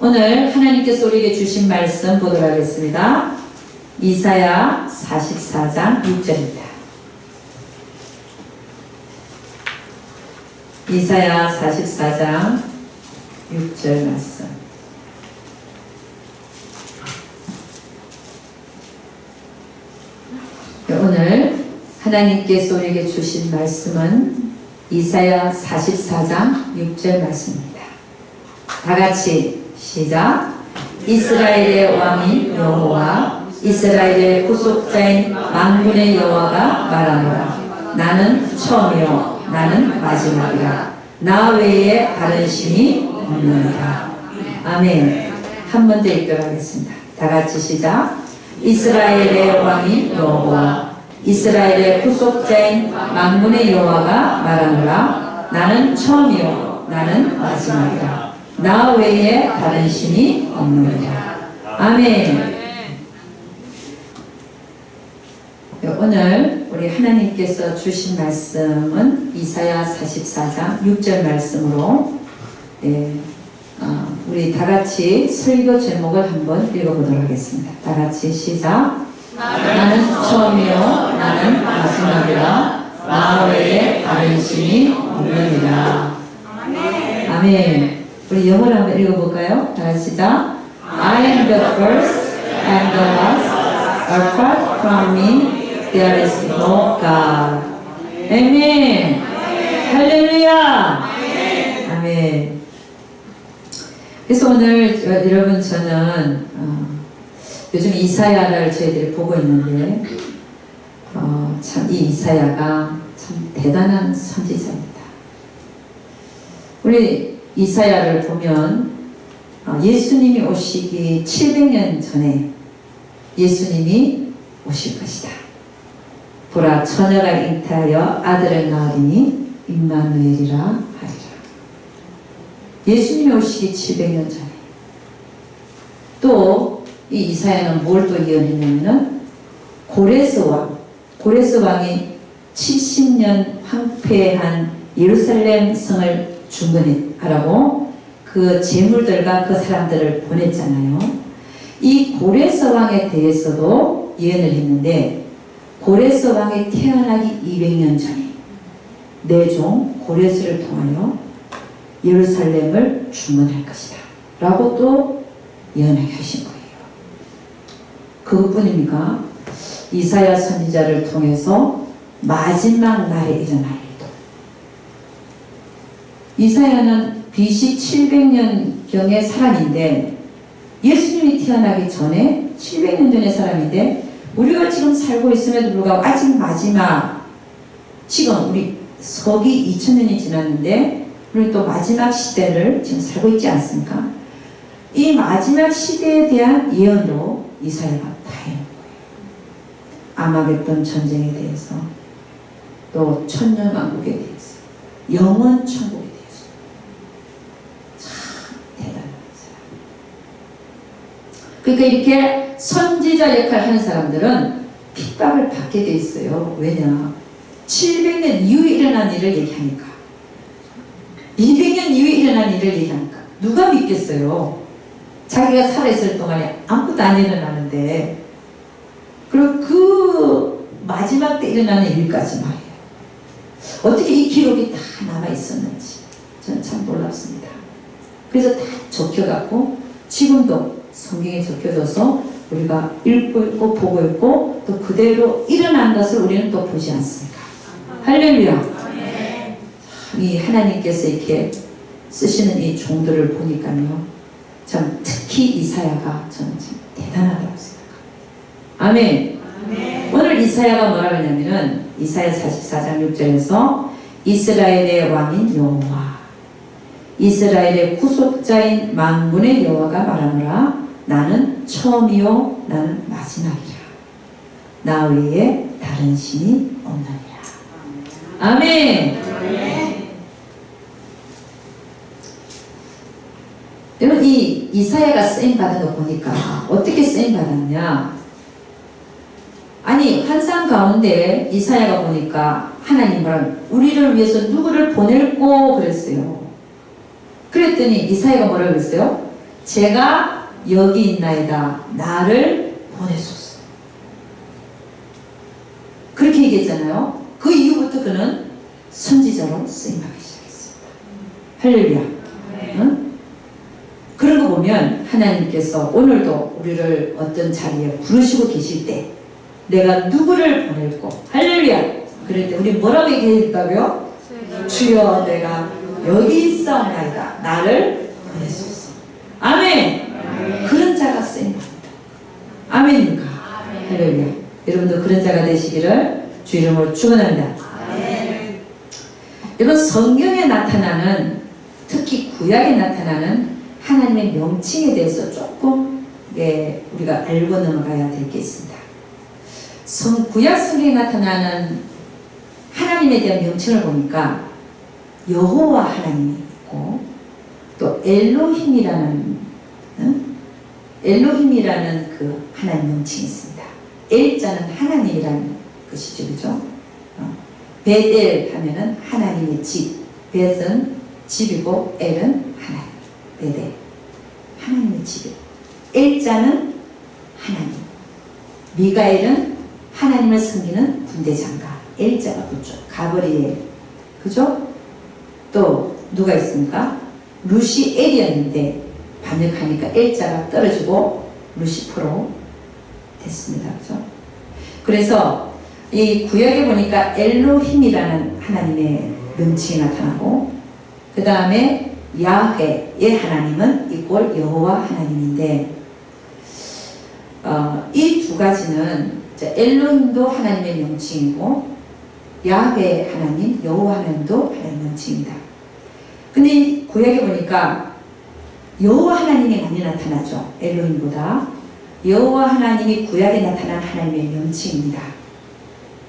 오늘 하나님께서 우리에게 주신 말씀 보도록 하겠습니다. 이사야 44장 6절입니다. 이사야 44장 6절 말씀. 오늘 하나님께서 우리에게 주신 말씀은 이사야 44장 6절 말씀입니다. 다같이 시작. 이스라엘의 왕인 여호와 이스라엘의 구속자인 만군의 여호와가 말하노라. 나는 처음이요 나는 마지막이라. 나 외에 다른 신이 없느니라. 아멘. 한 번 더 읽도록 하겠습니다. 다같이 시작. 이스라엘의 왕인 여호와 이스라엘의 구속자인 만군의 여호와가 말하노라. 나는 처음이요 나는 마지막이라. 나 외에 다른 신이 없느니라. 아멘. 오늘 우리 하나님께서 주신 말씀은 이사야 44장 6절 말씀으로 우리 다같이 설교 제목을 한번 읽어보도록 하겠습니다. 다같이 시작. 나는 처음이요 나는 마지막이라. 나 외에 다른 신이 없느니라. 아멘. 우리 영어로 한번 읽어볼까요? 다같이 시작. I am the first and the last. Apart from me there is no God. 아멘. 할렐루야. 아멘. 그래서 오늘 여러분 저는 요즘 이사야를 저희들이 보고 있는데 참 이 이사야가 참 대단한 선지자입니다. 우리 이사야를 보면 예수님이 오시기 700년 전에 예수님이 오실 것이다. 보라 처녀가 잉태하여 아들을 낳으리니 임마누엘이라 하리라. 예수님이 오시기 700년 전에 또 이 이사야는 뭘 또 예언했냐면은 고레스 왕이 70년 황폐한 예루살렘 성을 중건하라고 그 재물들과 그 사람들을 보냈잖아요. 이 고레스 왕에 대해서도 예언을 했는데 고레스 왕이 태어나기 200년 전에 내 종 고레스를 통하여 예루살렘을 중건할 것이다 라고 또 예언을 하신 거예요. 그것뿐입니까? 이사야 선지자를 통해서 마지막 날에 일어날 일도. 이사야는 BC 700년경의 사람인데 예수님이 태어나기 전에 700년 전의 사람인데 우리가 지금 살고 있음에도 불구하고 아직 마지막 지금 우리 서기 2000년이 지났는데 우리 또 마지막 시대를 지금 살고 있지 않습니까? 이 마지막 시대에 대한 예언도 이사야가 다 해놓은 거예요. 아마겟돈 전쟁에 대해서 또 천년왕국에 대해서 영원 천국에 대해서 참 대단한 사람. 그러니까 이렇게 선지자 역할을 하는 사람들은 핍박을 받게 돼 있어요. 왜냐? 700년 이후에 일어난 일을 얘기하니까 200년 이후에 일어난 일을 얘기하니까 누가 믿겠어요? 자기가 살아있을 동안에 아무것도 안 일어나는데 그리고 그 마지막 때 일어나는 일까지 말이에요. 어떻게 이 기록이 다 남아있었는지 저는 참 놀랍습니다. 그래서 다 적혀갖고 지금도 성경에 적혀져서 우리가 읽고 있고 보고 있고 또 그대로 일어난 것을 우리는 또 보지 않습니까? 할렐루야. 이 하나님께서 이렇게 쓰시는 이 종들을 보니까요 참 특히 이사야가 저는 참 대단하다고 생각합니다. 아멘. 오늘 이사야가 뭐라고 하냐면은 이사야 44장 6절에서 이스라엘의 왕인 여호와 이스라엘의 구속자인 만군의 여호와가 말하노라. 나는 처음이요 나는 마지막이라. 나 외에 다른 신이 없느니라. 아멘. 여러분 이 이사야가 쓰임받은 거 보니까 어떻게 쓰임받았냐? 아니 환상 가운데 이사야가 보니까 하나님 우리를 위해서 누구를 보낼고 그랬어요. 그랬더니 이사야가 뭐라고 그랬어요? 제가 여기 있나이다. 나를 보내소서. 그렇게 얘기했잖아요. 그 이후부터 그는 선지자로 쓰임받기 시작했습니다. 할렐루야. 응? 그런 거 보면 하나님께서 오늘도 우리를 어떤 자리에 부르시고 계실 때 내가 누구를 보낼고, 할렐루야. 그럴 때 우리 뭐라고 얘기했다고요? 주여 내가 여기 있사옵나이다. 나를 보내소서. 아멘. 그런 자가 쓰임받는다. 아멘입니까? 할렐루야. 여러분도 그런 자가 되시기를 주 이름으로 축원합니다. 여러분, 성경에 나타나는, 특히 구약에 나타나는 하나님의 명칭에 대해서 조금 우리가 알고 넘어가야 될 게 있습니다. 구약 성경에 나타나는 하나님에 대한 명칭을 보니까 여호와 하나님이 있고, 또 엘로힘이라는 그 하나님 명칭이 있습니다. 엘자는 하나님이라는 것이죠, 그죠? 베델 하면은 하나님의 집, 벳은 집이고 엘은 하나님, 베델 하나님의 집이. 엘자는 하나님, 미가엘은 하나님을 섬기는 군대장가, 엘자가 붙죠. 가브리엘, 그죠? 또 누가 있습니까? 루시엘이었는데 반역하니까 엘자가 떨어지고 루시퍼로 됐습니다. 그죠? 그래서 이 구약에 보니까 엘로힘이라는 하나님의 명칭이 나타나고, 그 다음에 야훼의 하나님은 이꼴 여호와 하나님인데, 이 두 가지는 엘로힘도 하나님의 명칭이고 야훼 하나님, 여호와 하나님도 하나님의 명칭입니다. 근데 구약에 보니까 여호와 하나님이 많이 나타나죠. 엘로힘보다. 여호와 하나님이 구약에 나타난 하나님의 명칭입니다.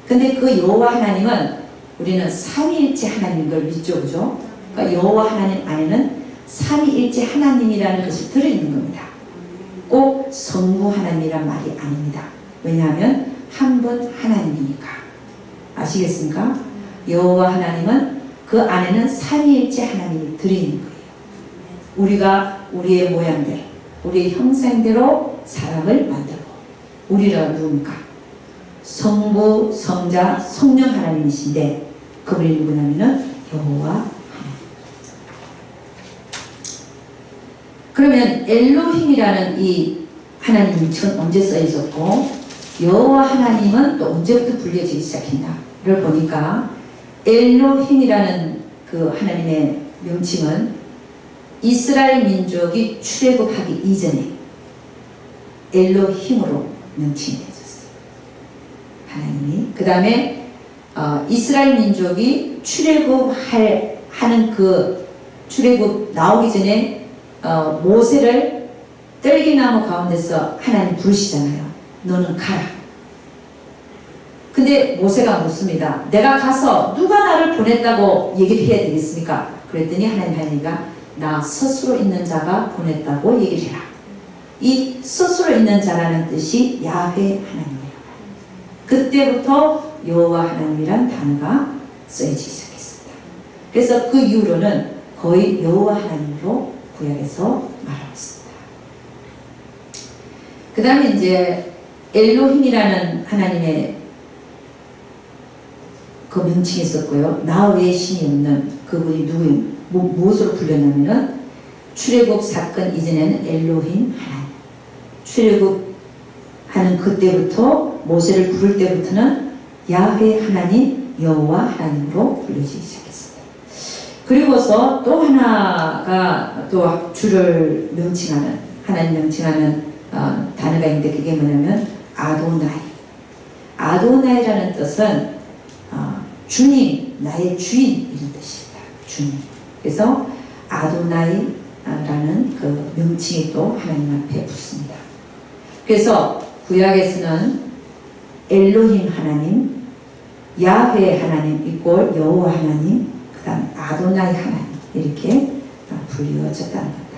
근데 그 여호와 하나님은 우리는 삼위일체 하나님인 걸 믿죠, 그죠? 그러니까 여호와 하나님 안에는 삼위일체 하나님이라는 것이 들어있는 겁니다. 꼭 성부 하나님이란 말이 아닙니다. 왜냐하면 한 분 하나님이니까. 아시겠습니까? 여호와 하나님은 그 안에는 삼위일체 하나님이 들어있는 거예요. 우리가 우리의 모양대로, 우리의 형상대로 사람을 만들고, 우리가 누굽니까? 성부, 성자, 성령 하나님이신데 그분이 누구냐면은 여호와 하나님. 그러면 엘로힘이라는 이 하나님 명칭은 언제 써있었고 여호와 하나님은 또 언제부터 불려지기 시작했나를 보니까, 엘로힘이라는 그 하나님의 명칭은 이스라엘 민족이 출애굽하기 이전에 엘로힘으로 명칭이 되었어요. 하나님이. 그 다음에 이스라엘 민족이 하는 그 출애굽 나오기 전에 모세를 떨기나무 가운데서 하나님 부르시잖아요. 너는 가라. 근데 모세가 묻습니다. 내가 가서 누가 나를 보냈다고 얘기를 해야 되겠습니까? 그랬더니 하나님이가 나 스스로 있는 자가 보냈다고 얘기를 해라. 이 스스로 있는 자라는 뜻이 야훼 하나님이에요. 그때부터 여호와 하나님이란 단어가 쓰여지기 시작했습니다. 그래서 그 이후로는 거의 여호와 하나님으로 구약에서 말하고 있습니다. 그 다음에 이제 엘로힘이라는 하나님의 그 명칭이 있었고요. 나 외에 신이 없는 그분이 무엇으로 불렸냐면은 출애굽 사건 이전에는 엘로힘 하나님, 출애굽하는 그때부터 모세를 부를 때부터는 야훼 하나님, 여호와 하나님으로 불려지기 시작했습니다. 그리고서 또 하나가 또 주를 명칭하는, 하나님 명칭하는 단어가 있는데 그게 뭐냐면 아도나이. 아도나이라는 뜻은 주님, 나의 주인 이런 뜻입니다. 주님. 그래서 아도나이라는 그 명칭이 또 하나님 앞에 붙습니다. 그래서 구약에서는 엘로힘 하나님, 야훼 하나님 이꼴 여호와 하나님, 그 다음 아도나이 하나님 이렇게 불려졌다는 겁니다.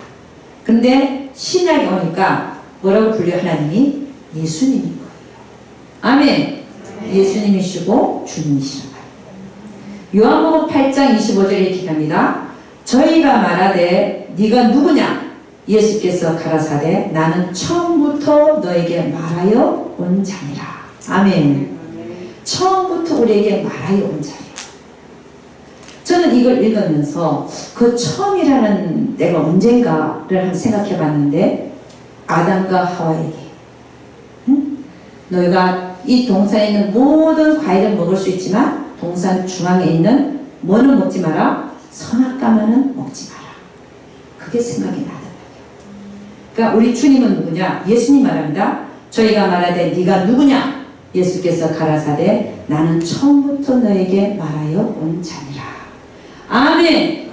근데 신약에 오니까 뭐라고 불려? 하나님이 예수님인 거예요. 아멘. 예수님이시고 주님이시란 말이에요. 요한복음 8장 25절에 이렇게 합니다. 저희가 말하되 네가 누구냐? 예수께서 가라사대 나는 처음부터 너에게 말하여 온 자니라. 아멘. 처음부터 우리에게 말하여 온 자니라. 저는 이걸 읽으면서 그 처음이라는 때가 언젠가를 생각해 봤는데, 아담과 하와에게 너희가 이 동산에 있는 모든 과일을 먹을 수 있지만 동산 중앙에 있는 뭐는 먹지 마라? 선악과만은 먹지 마라. 그게 생각이 나더라고요. 그러니까 우리 주님은 누구냐? 예수님 말합니다. 저희가 말하되 네가 누구냐? 예수께서 가라사대 나는 처음부터 너에게 말하여 온 자니라. 아멘.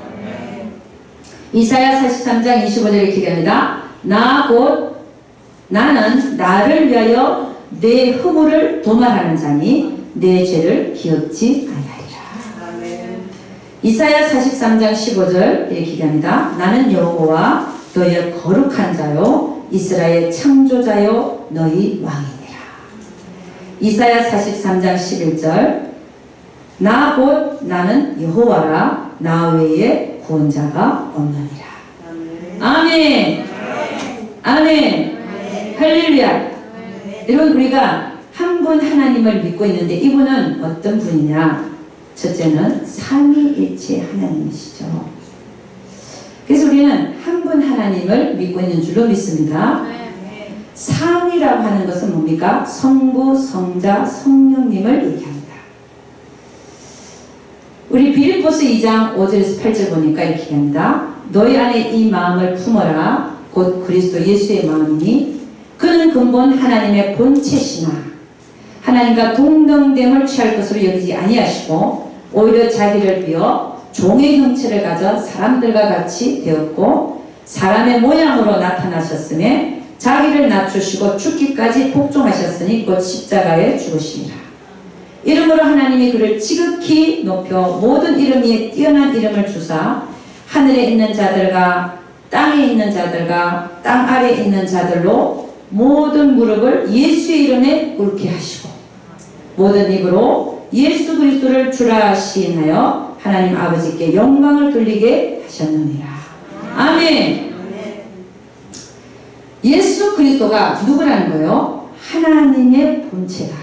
이사야 43장 25절을 기록합니다. 나 곧 나는 나를 위하여 내 허물을 도말하는 자니 내 죄를 기억지 아니하리라. 이사야 43장 15절 이렇게 기록합니다. 나는 여호와 너희의 거룩한 자요 이스라엘 창조자요 너희 왕이니라. 이사야 43장 11절 나 곧 나는 여호와라 나 외에 구원자가 없느니라. 아멘. 아멘. 할렐루야. 여러분, 우리가 한 분 하나님을 믿고 있는데 이분은 어떤 분이냐? 첫째는 삼위일체 하나님이시죠. 그래서 우리는 한 분 하나님을 믿고 있는 줄로 믿습니다. 삼위라고 하는 것은 뭡니까? 성부, 성자, 성령님을 얘기합니다. 우리 빌립보서 2장 5절에서 8절 보니까 이렇게 합니다. 너희 안에 이 마음을 품어라. 곧 그리스도 예수의 마음이니 그는 근본 하나님의 본체시나 하나님과 동등됨을 취할 것으로 여기지 아니하시고 오히려 자기를 비어 종의 형체를 가져 사람들과 같이 되었고 사람의 모양으로 나타나셨으며 자기를 낮추시고 죽기까지 복종하셨으니 곧 십자가에 죽으시니라. 이름으로 하나님이 그를 지극히 높여 모든 이름 위에 뛰어난 이름을 주사 하늘에 있는 자들과 땅에 있는 자들과 땅 아래에 있는 자들로 모든 무릎을 예수의 이름에 꿇게 하시고 모든 입으로 예수 그리스도를 주라 시인하여 하나님 아버지께 영광을 돌리게 하셨느니라. 아멘. 예수 그리스도가 누구라는 거예요? 하나님의 본체다.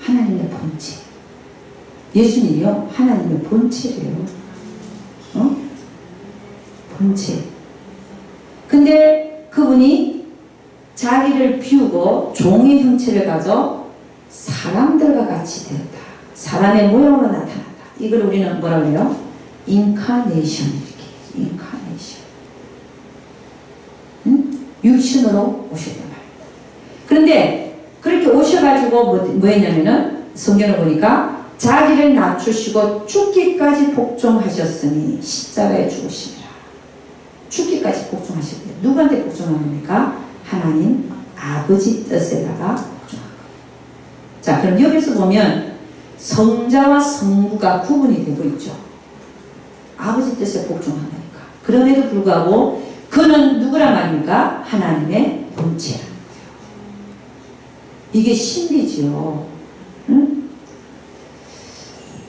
하나님의 본체. 예수님이요 하나님의 본체래요. 본체. 근데 그분이 자기를 비우고 종의 형체를 가져 사람들과 같이 되었다. 사람의 모양으로 나타났다. 이걸 우리는 뭐라고 해요? 인카네이션. 이렇게 인카네이션. 육신으로 오셨단 말입니다. 그런데 그렇게 오셔가지고 뭐 했냐면은 성경을 보니까 자기를 낮추시고 죽기까지 복종하셨으니 십자가에 죽으시니라. 죽기까지 복종하셨대요. 누구한테 복종한 겁니까? 하나님 아버지 뜻에다가 복종한 거예요. 자, 그럼 여기서 보면 성자와 성부가 구분이 되고 있죠. 아버지 뜻에 복종한 거니까. 그럼에도 불구하고 그는 누구란 말입니까? 하나님의 본체라는 거예요. 이게 신비지요. 응?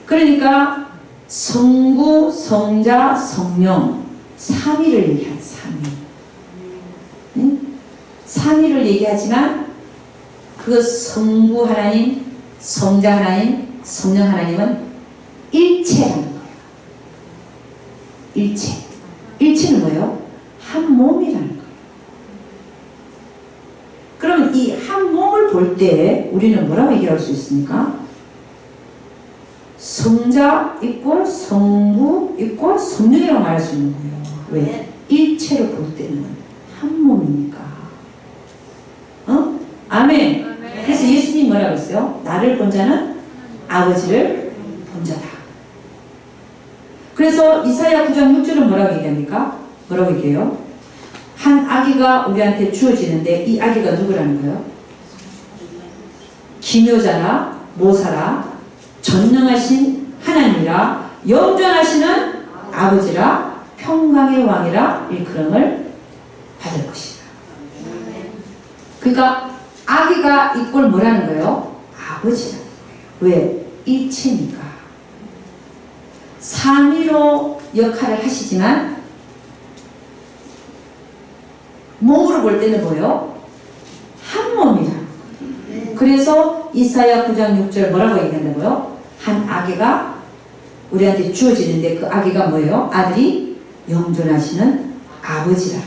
그러니까 성부, 성자, 성령 삼위를 얘기하는 삼위. 응? 삼위를 얘기하지만 그 성부 하나님, 성자 하나님, 성령 하나님은 일체라는 거예요. 일체. 일체는 뭐예요? 한 몸이라는 거예요. 그러면 이 한 몸을 볼 때 우리는 뭐라고 얘기할 수 있습니까? 성자 이꼴 성부 이꼴 성령이라고 말할 수 있는 거예요. 왜? 일체로 볼 때는 한 몸이니까. 아멘. 그래서 예수님이 뭐라고 했어요? 나를 본 자는 아버지를 본 자다. 그래서 이사야 9장 6절은 뭐라고 얘기합니까? 뭐라고 얘기해요? 한 아기가 우리한테 주어지는데 이 아기가 누구라는 거예요? 기묘자라 모사라 전능하신 하나님이라 영존하시는 아버지라 평강의 왕이라 일컬음을 받을 것이다. 그러니까 아기가 이꼴 뭐라는 거예요? 아버지라는 거예요. 왜? 일체니까. 삼위로 역할을 하시지만 몸으로 볼 때는 뭐예요? 한 몸이라. 그래서 이사야 9장 6절 뭐라고 얘기한다고요? 한 아기가 우리한테 주어지는데 그 아기가 뭐예요? 아들이 영존하시는 아버지라.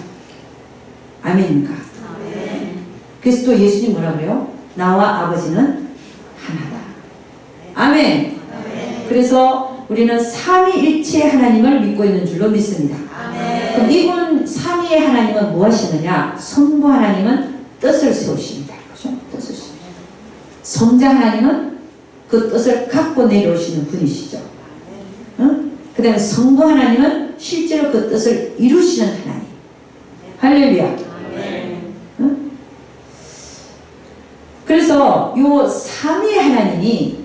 아멘입니까? 아멘. 그래서 또 예수님 뭐라 그래요? 나와 아버지는 하나다. 아멘. 아멘. 그래서 우리는 삼위일체 하나님을 믿고 있는 줄로 믿습니다. 아멘. 그럼 이분 삼위의 하나님은 무엇이느냐? 성부 하나님은 뜻을 세우십니다. 그렇죠? 뜻을 세우십니다. 성자 하나님은 그 뜻을 갖고 내려오시는 분이시죠. 응? 그 다음에 성부 하나님은 실제로 그 뜻을 이루시는 하나님. 할렐루야. 응? 그래서 요 삼위 하나님이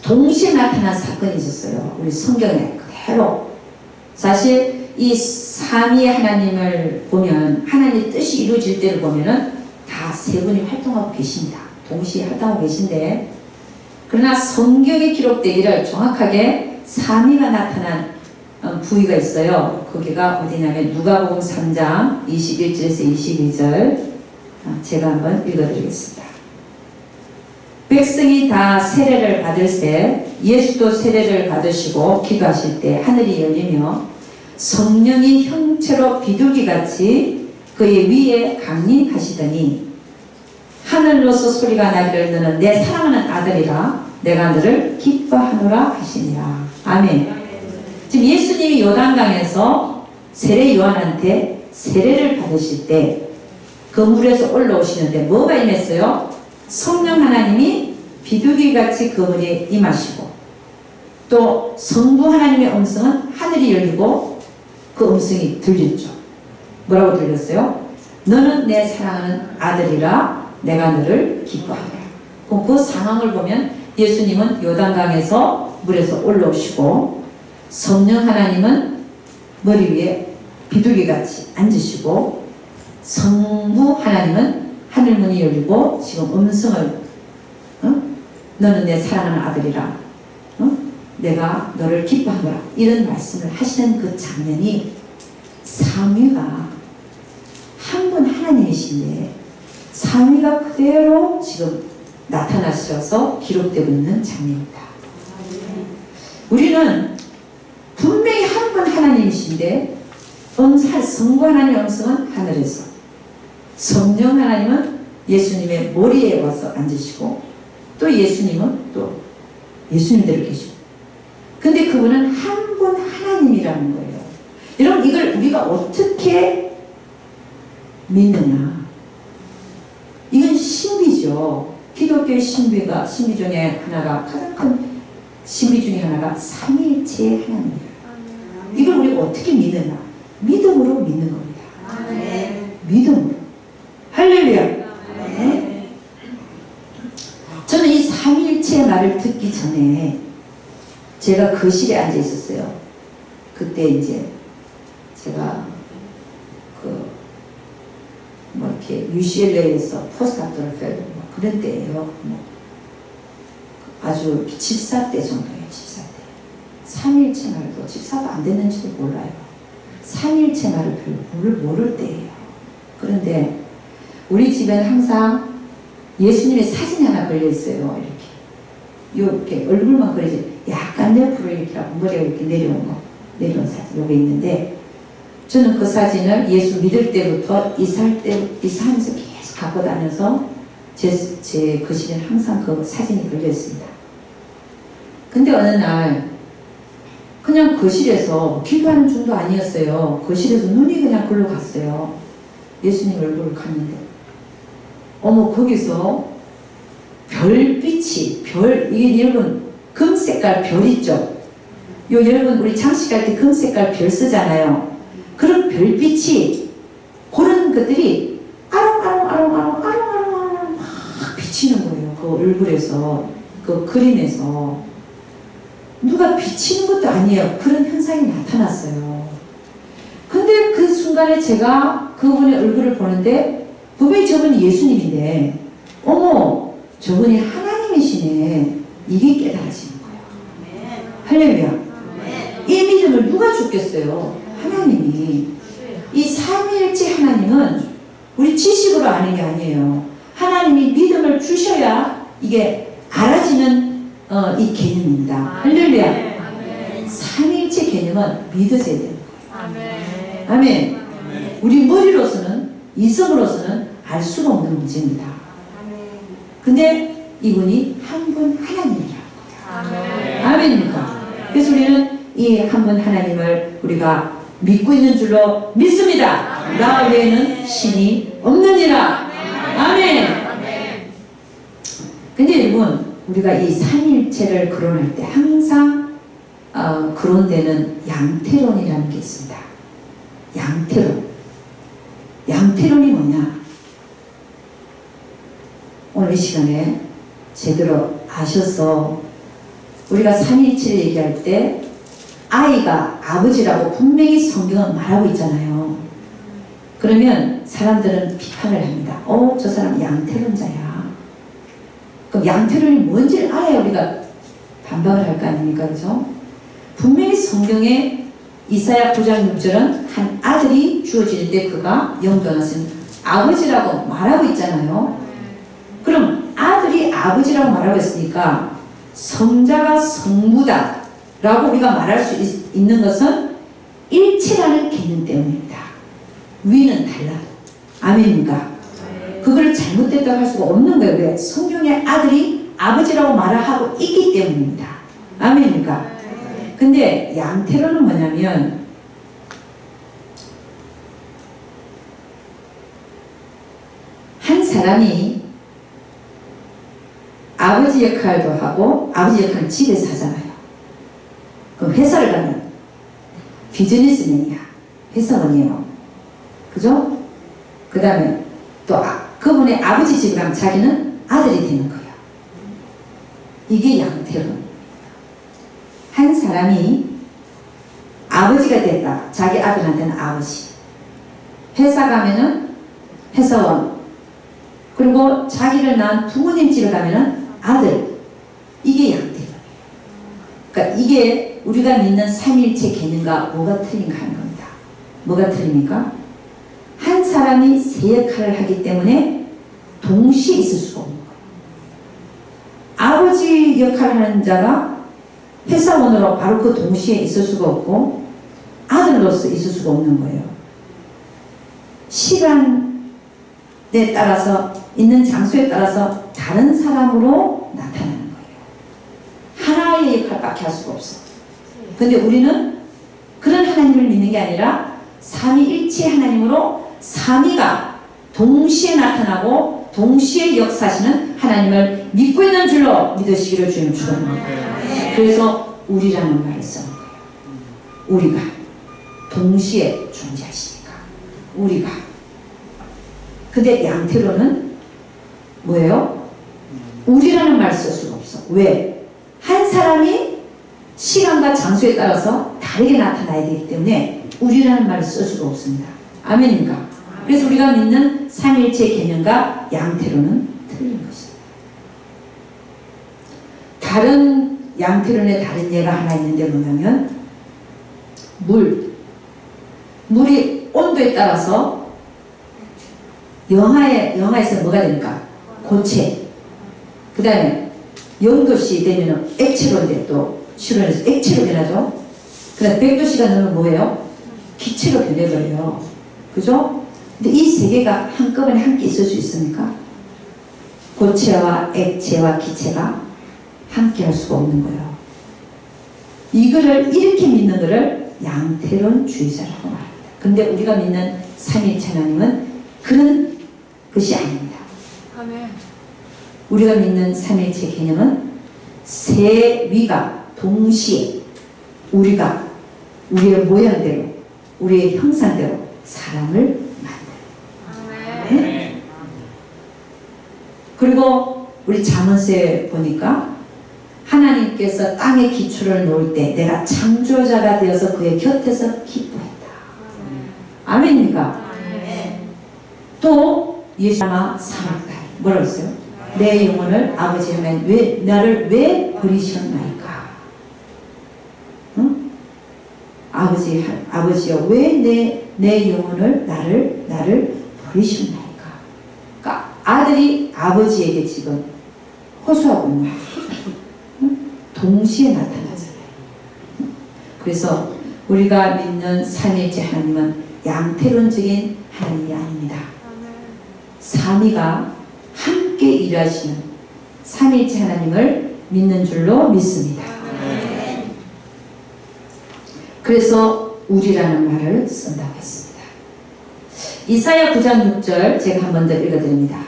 동시에 나타난 사건이 있었어요. 우리 성경에 그대로. 사실 이 삼위 하나님을 보면 하나님의 뜻이 이루어질 때를 보면은 다 세 분이 활동하고 계십니다. 동시에 활동하고 계신데, 그러나 성경에 기록되기를 정확하게 삼위가 나타난 부위가 있어요. 거기가 어디냐면 누가복음 3장 21절에서 22절 제가 한번 읽어드리겠습니다. 백성이 다 세례를 받을 때 예수도 세례를 받으시고 기도하실 때 하늘이 열리며 성령이 형체로 비둘기같이 그의 위에 강림하시더니 하늘로서 소리가 나기를 너는 내 사랑하는 아들이라 내가 너를 기뻐하노라 하시니라. 아멘. 지금 예수님이 요단강에서 세례 요한한테 세례를 받으실 때 그 물에서 올라오시는데 뭐가 임했어요? 성령 하나님이 비둘기같이 그 물에 임하시고, 또 성부 하나님의 음성은 하늘이 열리고 그 음성이 들렸죠. 뭐라고 들렸어요? 너는 내 사랑하는 아들이라 내가 너를 기뻐하노라. 그럼 그 상황을 보면 예수님은 요단강에서 물에서 올라오시고 성령 하나님은 머리 위에 비둘기같이 앉으시고 성부 하나님은 하늘문이 열리고 지금 음성을 너는 내 사랑하는 아들이라 내가 너를 기뻐하노라 이런 말씀을 하시는 그 장면이 삼위가 한 분 하나님이신데 삼위가 그대로 지금 나타나셔서 기록되고 있는 장면입니다. 우리는 분명히 한 분 하나님이신데 성부 하나님의 음성은 하늘에서, 성령 하나님은 예수님의 머리에 와서 앉으시고, 또 예수님은 또 예수님대로 계시고, 근데 그분은 한 분 하나님이라는 거예요. 여러분 이걸 우리가 어떻게 믿느냐? 이건 신비죠. 기독교의 신비 중에 하나가, 가장 큰 신비 중에 하나가 삼위일체의 하나님이에요. 이걸 우리가 어떻게 믿느냐? 믿음으로 믿는 겁니다. 믿음으로. 할렐루야. 네? 저는 이 삼위일체의 말을 듣기 전에 제가 거실에 앉아 있었어요. 그때 이제 제가 이렇게 UCLA에서 포스트닥터럴 펠로우 그런 때예요. 아주 집사 때 정도예요. 집사 때. 삼위일체 말도 집사가 안 됐는지도 몰라요. 삼위일체 말을 별로 모를 때예요. 그런데 우리 집에는 항상 예수님의 사진이 하나 걸려 있어요. 이렇게 얼굴만 그려지 약간 옆으로 이렇게 머리가 이렇게 내려온 사진 여기 있는데, 저는 그 사진을 예수 믿을 때부터 이사하면서 계속 갖고 다녀서 제 거실에 항상 그 사진이 걸려 있습니다. 근데 어느 날 그냥 거실에서 기도하는 중도 아니었어요. 거실에서 눈이 그냥 글로 갔어요. 예수님 얼굴을 갔는데 어머 거기서 별빛이 이게 여러분 금색깔 별 있죠? 여러분 우리 장식할 때 금색깔 별 쓰잖아요. 그런 별빛이 그런 것들이 아롱아롱 막 비치는 거예요. 그 얼굴에서 그 그림에서 누가 비치는 것도 아니에요. 그런 현상이 나타났어요. 근데 그 순간에 제가 그분의 얼굴을 보는데 분명히 저분이 예수님인데 어머 저분이 하나님이시네. 이게 깨달아지는 거예요. 할렐루야. 이 믿음을 누가 줬겠어요? 하나님이. 이 삼위일체 하나님은 우리 지식으로 아는 게 아니에요. 하나님이 믿음을 주셔야 이게 알아지는 이 개념입니다. 할렐루야. 삼위일체 개념은 믿으셔야 돼요. 아멘. 우리 머리로서는, 이성으로서는 알 수가 없는 문제입니다. 근데 이분이 한 분 하나님이라고요. 아멘입니까? 그래서 우리는 이 한 분 하나님을 우리가 믿고 있는 줄로 믿습니다. 나 외에는 신이 없느니라. 아멘. 근데 여러분, 우리가 이 삼위일체를 거론할 때 항상 거론되는 양태론이라는 게 있습니다. 양태론. 양태론이 뭐냐? 오늘 이 시간에 제대로 아셔서 우리가 삼위일체를 얘기할 때 아이가 아버지라고 분명히 성경은 말하고 있잖아요. 그러면 사람들은 비판을 합니다. 저 사람 양태론자야. 그럼 양태론이 뭔지를 알아야 우리가 반박을 할 거 아닙니까? 그죠? 분명히 성경에 이사야 9장 6절은 한 아들이 주어지는데 그가 영전하신 아버지라고 말하고 있잖아요. 그럼 아들이 아버지라고 말하고 있으니까 성자가 성부다 라고 우리가 말할 수 있는 것은 일체라는 개념 때문입니다. 위는 달라. 아멘입니까? 그걸 잘못됐다고 할 수가 없는 거예요. 왜? 성경의 아들이 아버지라고 말하고 있기 때문입니다. 아멘입니까? 근데 양태론은 뭐냐면 한 사람이 아버지 역할도 하고 아버지 역할은 집에서 하잖아요. 그럼 회사를 가면 비즈니스맨이야. 회사원이에요. 그죠? 그 다음에 또 그분의 아버지 집에 가면 자기는 아들이 되는 거예요. 이게 양태론. 한 사람이 아버지가 됐다. 자기 아들한테는 아버지. 회사 가면은 회사원. 그리고 자기를 낳은 부모님 집에 가면은 아들. 이게 양태론이에요. 그러니까 이게 우리가 믿는 삼위일체 개념과 뭐가 틀린가 하는 겁니다. 뭐가 틀립니까? 한 사람이 세 역할을 하기 때문에 동시에 있을 수가 없는 거예요. 아버지 역할을 하는 자가 회사원으로 바로 그 동시에 있을 수가 없고 아들로서 있을 수가 없는 거예요. 시간에 따라서 있는 장소에 따라서 다른 사람으로 나타나는 거예요. 하나의 역할밖에 할 수가 없어. 근데 우리는 그런 하나님을 믿는 게 아니라 삼위일체 하나님으로 삼위가 동시에 나타나고 동시에 역사하시는 하나님을 믿고 있는 줄로 믿으시기를 주님 축원합니다. 그래서 우리라는 말을 쓰는 거예요. 우리가 동시에 존재하시니까 우리가. 근데 양태로는 뭐예요? 우리라는 말을 쓸 수가 없어. 왜? 한 사람이 시간과 장소에 따라서 다르게 나타나야 되기 때문에 우리라는 말을 쓸 수가 없습니다. 아멘입니까? 그래서 우리가 믿는 삼위일체 개념과 양태로는 틀린 것입니다. 다른 양태론의 다른 예가 하나 있는데 뭐냐면 물이 온도에 따라서 영하에서 뭐가 됩니까? 고체. 그 다음에 0도씨 되면 액체로인데 또 실온에서 액체로 변하죠. 그 다음에 100도씨가 되면 뭐예요? 기체로 변해버려요. 그죠? 근데 이 세 개가 한꺼번에 함께 있을 수 있습니까? 고체와 액체와 기체가 함께 할 수가 없는 거예요. 이거를 이렇게 믿는 거를 양태론주의자라고 말합니다. 근데 우리가 믿는 삼위일체 하나님은 그런 것이 아닙니다. 아멘. 우리가 믿는 삼위일체 개념은 세 위가 동시에 우리가 우리의 모양대로 우리의 형상대로 사람을 만들어요. 네? 그리고 우리 잠언서에 보니까 하나님께서 땅의 기초를 놓을 때 내가 창조자가 되어서 그의 곁에서 기뻐했다. 아멘입니까? 또 예수나 사랑다. 뭐라고 했어요? 내 영혼을 아버지는 나를 왜 버리셨나이까? 응? 아버지여 왜 내 영혼을 나를 버리셨나이까. 그러니까 아들이 아버지에게 지금 호소하고 있는 거예요. 동시에 나타나잖아요. 그래서 우리가 믿는 삼위일체 하나님은 양태론적인 하나님이 아닙니다. 삼위가 함께 일하시는 삼위일체 하나님을 믿는 줄로 믿습니다. 그래서 우리라는 말을 쓴다고 했습니다. 이사야 9장 6절 제가 한 번 더 읽어드립니다.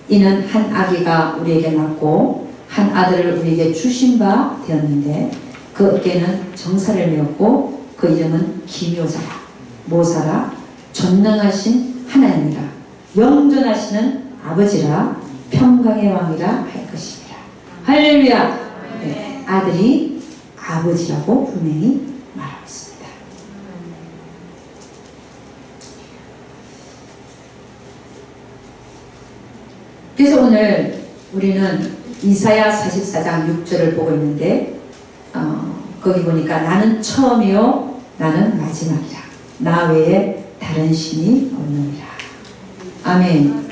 이는 한 아기가 우리에게 낳고 한 아들을 우리에게 주신 바 되었는데 그 어깨는 정사를 메었고 그 이름은 기묘자라 모사라 전능하신 하나님이라 영존하시는 아버지라 평강의 왕이라 할 것이니라. 할렐루야. 네, 아들이 아버지라고 분명히 말하고 있습니다. 그래서 오늘 우리는 이사야 44장 6절을 보고 있는데 거기 보니까 나는 처음이요 나는 마지막이라 나 외에 다른 신이 없느니라. 아멘.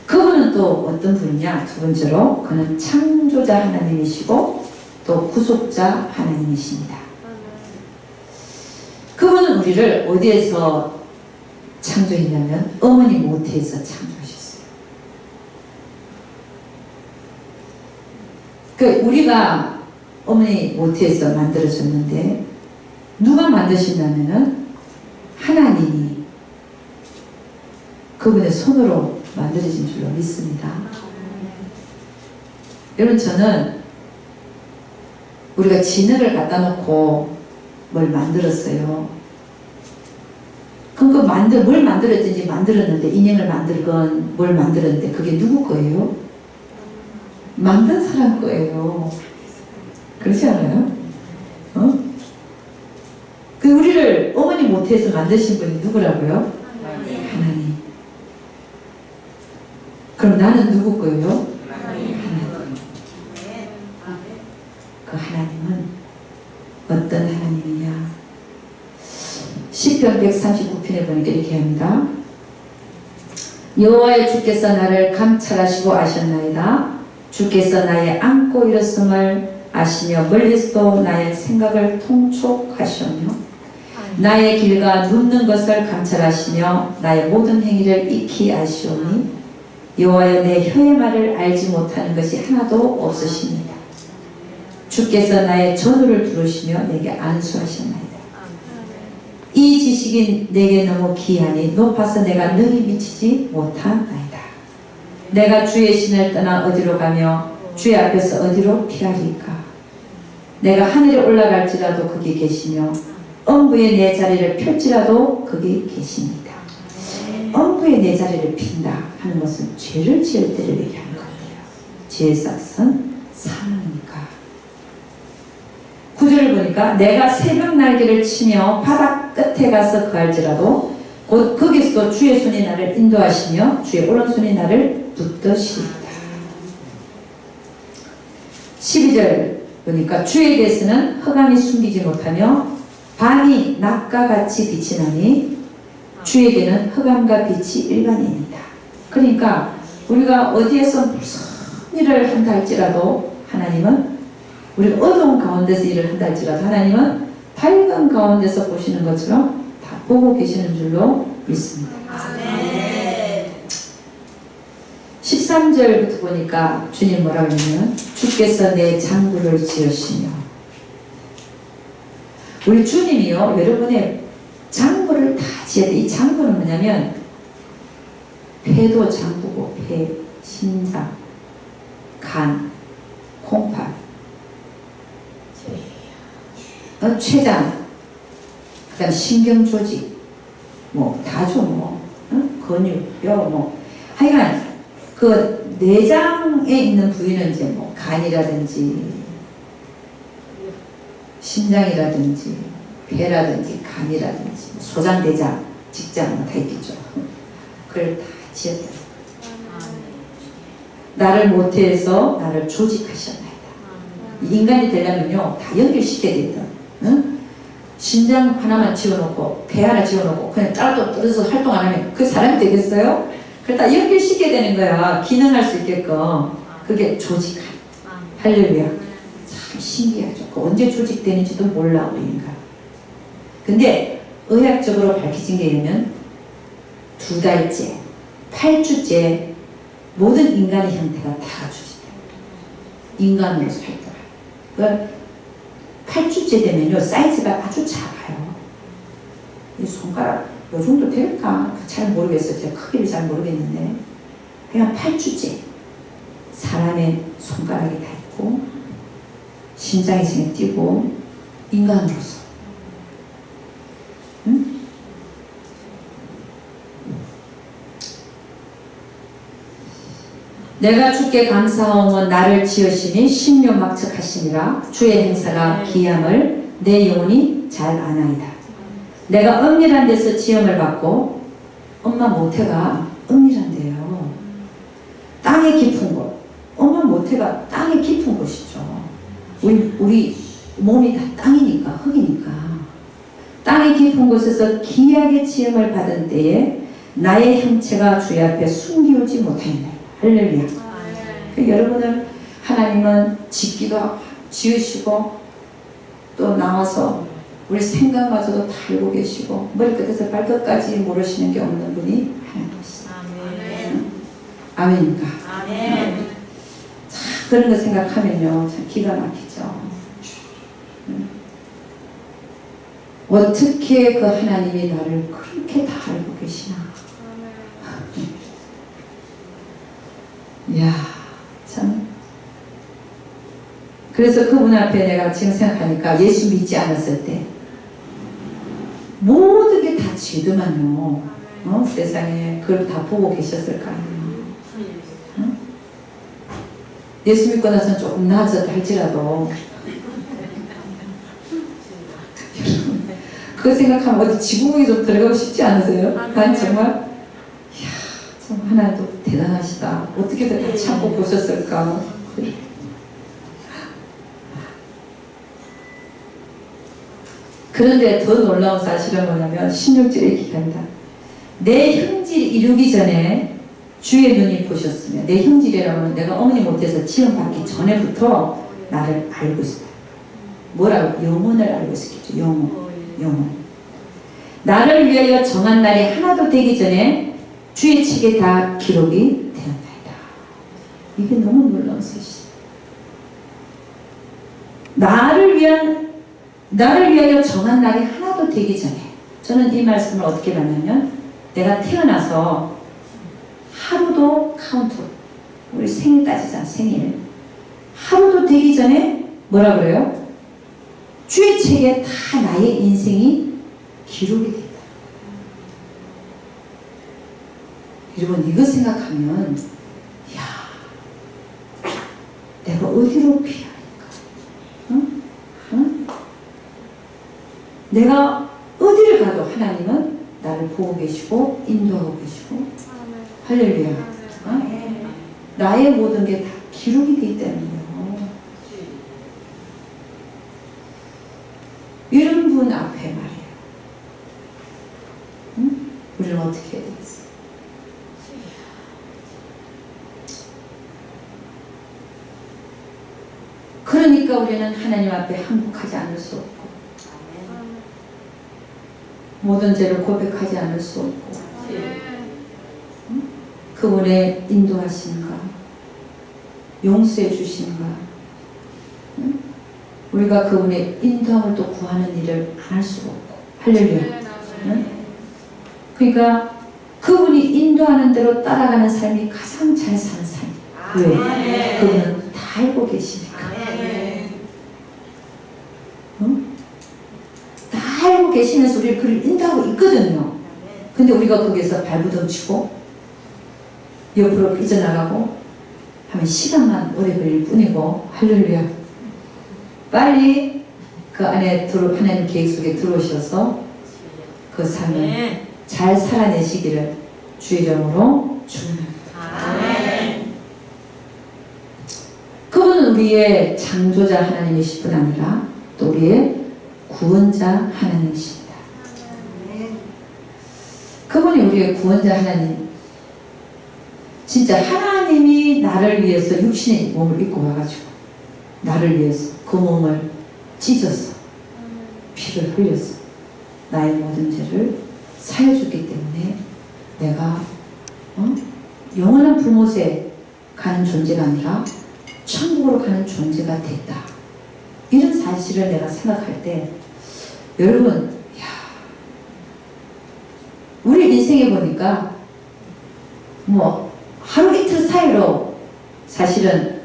그분은 또 어떤 분이냐? 두 번째로 그는 창조자 하나님이시고 또 구속자 하나님이십니다. 그분은 우리를 어디에서 창조했냐면 어머니 모태에서 창조하셨어요. 우리가 어머니 모태에서 만들어졌는데 누가 만드신다면은 하나님이 그분의 손으로 만들어진 줄로 믿습니다. 여러분 저는 우리가 진흙을 갖다 놓고 뭘 만들었어요. 그럼 뭘 만들었든지 만들었는데 인형을 만들건 뭘 만들었는데 그게 누구 거예요? 만든 사람 거예요. 그렇지 않아요? 우리를 어머니 모태에서 만드신 분이 누구라고요? 하나님. 그럼 나는 누구 거예요? 하나님. 그 하나님은 어떤 하나님이냐? 시편 139편에 보니까 이렇게 합니다. 여호와의 주께서 나를 감찰하시고 아셨나이다. 주께서 나의 안고 일었음을 아시며 멀리서도 나의 생각을 통촉하시며 나의 길과 눕는 것을 감찰하시며 나의 모든 행위를 익히 아시오니 여호와여 내 혀의 말을 알지 못하는 것이 하나도 없으십니다. 주께서 나의 전우를 두르시며 내게 안수하셨나이다. 이 지식이 내게 너무 귀하니 높아서 내가 능히 미치지 못하나이다. 내가 주의 신을 떠나 어디로 가며 주의 앞에서 어디로 피하리까. 내가 하늘에 올라갈지라도 거기 계시며 엄부에 내 자리를 펼지라도 거기 계십니다. 엄부에 내 자리를 핀다 하는 것은 죄를 지을 때를 얘기하는 거예요. 죄의 싹은 사망이니까. 9절을 보니까 내가 새벽 날개를 치며 바다 끝에 가서 거할지라도 곧 거기서도 주의 손이 나를 인도하시며 주의 오른손이 나를 붙드시리다. 12절 보니까 주에 대해서는 흑암이 숨기지 못하며 밤이 낮과 같이 빛이 나니 주에게는 흑암과 빛이 일반입니다. 그러니까 우리가 어디에서 무슨 일을 한다 할지라도 하나님은 우리가 어두운 가운데서 일을 한다 할지라도 하나님은 밝은 가운데서 보시는 것처럼 다 보고 계시는 줄로 믿습니다. 아멘. 13절부터 보니까 주님 뭐라고 하냐면 주께서 내 장부를 지으시며 우리 주님이요 여러분의 장부를 다 지어야 돼. 이 장부는 뭐냐면 폐도 장부고 폐, 심장, 간, 콩팥, 췌장, 그다음 신경조직, 다죠 근육, 뼈, 하여간 그 내장에 있는 부위는 이제 간이라든지 심장이라든지 폐라든지 간이라든지 소장대장, 직장 다 있겠죠. 그걸 다 지었다. 나를 모태에서 나를 조직하셨나이다. 인간이 되려면요 다 연결시켜야 된다. 심장 하나만 지어놓고 배 하나 지어놓고 그냥 따로 떨어져서 활동 안 하면 그 사람이 되겠어요? 그러다 연결시켜야 되는 거야. 기능할 수 있게끔. 그게 조직화. 할렐루야. 참 신기하죠. 그 언제 조직되는지도 몰라 우리 인간. 근데 의학적으로 밝혀진 게 있으면 2달째, 8주째 모든 인간의 형태가 다 조직돼요. 인간으로서 활동해요. 8주째 되면요 사이즈가 아주 작아요. 이 손가락 요 정도 될까? 잘 모르겠어요. 제가 크기를 잘 모르겠는데 그냥 8주째 사람의 손가락이 다 있고 심장이 지금 뛰고 인간으로서 응? 내가 주께 감사하오면 나를 지으시니 신묘막측하시니라. 주의 행사가 기함을 내 영혼이 잘 아나이다. 내가 은밀한 데서 지음을 받고 엄마 모태가 은밀한데요. 땅의 깊은 곳. 엄마 모태가 땅의 깊은 곳이죠. 우리 몸이 다 땅이니까 흙이니까 땅의 깊은 곳에서 귀하게 지음을 받은 때에 나의 형체가 주의 앞에 숨기우지 못하였나이다. 할렐루야. 여러분은 하나님은 짓기도 지으시고 또 나와서 우리 생각마저도 다 알고 계시고 머리끝에서 발끝까지 모르시는 게 없는 분이 하나님이시다. 아멘입니까? 아멘. 참 그런 거 생각하면요 참 기가 막히죠. 어떻게 그 하나님이 나를 그렇게 다 알고 계시나. 이야 참. 그래서 그분 앞에 내가 지금 생각하니까 예수 믿지 않았을 때 모든 게 다 죄더만요. 세상에 그걸 다 보고 계셨을 거 아니에요. 예수 믿고 나서는 조금 나아졌다 할지라도 그거 생각하면 어디 지구멍에 좀 들어가고 싶지 않으세요? 난 정말 이야 참 하나님도 대단하시다. 어떻게든 다 참고 보셨을까. 그런데 더 놀라운 사실은 뭐냐면 16절의 기간이다. 내 형질 이루기 전에 주의 눈이 보셨으며 내 형질이라면 내가 어머니 못해서 지음받기 전에부터 나를 알고 있었다. 뭐라고? 영혼을 알고 있었겠죠. 영혼. 나를 위하여 정한 날이 하나도 되기 전에 주의 책에 다 기록이 되었나이다. 이게 너무 놀라운 사실이다. 나를 위하여 정한 날이 하나도 되기 전에 저는 이 말씀을 어떻게 봤냐면 내가 태어나서 하루도 카운트 우리 생일 따지자 생일 하루도 되기 전에 뭐라 그래요? 주의 책에 다 나의 인생이 기록이 된다. 여러분 이거 생각하면 야 내가 어디로 피할까? 응? 응? 내가 어디를 가도 하나님은 나를 보고 계시고 인도하고 계시고 할렐루야. 어? 나의 모든 게 다 기록이 되기 때문이에요. 이런 분 앞에 말이에요. 응? 우리는 어떻게 해야 되겠어요? 그러니까 우리는 하나님 앞에 항복하지 않을 수 없고 모든 죄를 고백하지 않을 수 없고 응? 그분의 인도하신가 용서해 주신가 응? 우리가 그분의 인도함을 또 구하는 일을 안 할 수가 없고 할렐루야. 응? 그러니까 그분이 인도하는 대로 따라가는 삶이 가장 잘 사는 삶이에요. 왜? 그분은 다 알고 계시니까. 응? 다 알고 계시면서 우리를 그를 인도하고 있거든요. 근데 우리가 거기서 발부둥치고 옆으로 삐져나가고 하면 시간만 오래 걸릴 뿐이고 할렐루야. 빨리 그 안에 하나님 계획 속에 들어오셔서 그 삶을 잘 살아내시기를 주의 이름으로 축원합니다. 그분은 우리의 창조자 하나님이실 뿐 아니라 또 우리의 구원자 하나님이십니다. 그분이 우리의 구원자 하나님. 진짜 하나님이 나를 위해서 육신의 몸을 입고 와가지고 나를 위해서 그 몸을 찢어서 피를 흘려서 나의 모든 죄를 사해줬기 때문에 내가 영원한 불못에 가는 존재가 아니라 천국으로 가는 존재가 됐다. 이런 사실을 내가 생각할 때 여러분, 우리 인생에 보니까 뭐 하루 이틀 사이로 사실은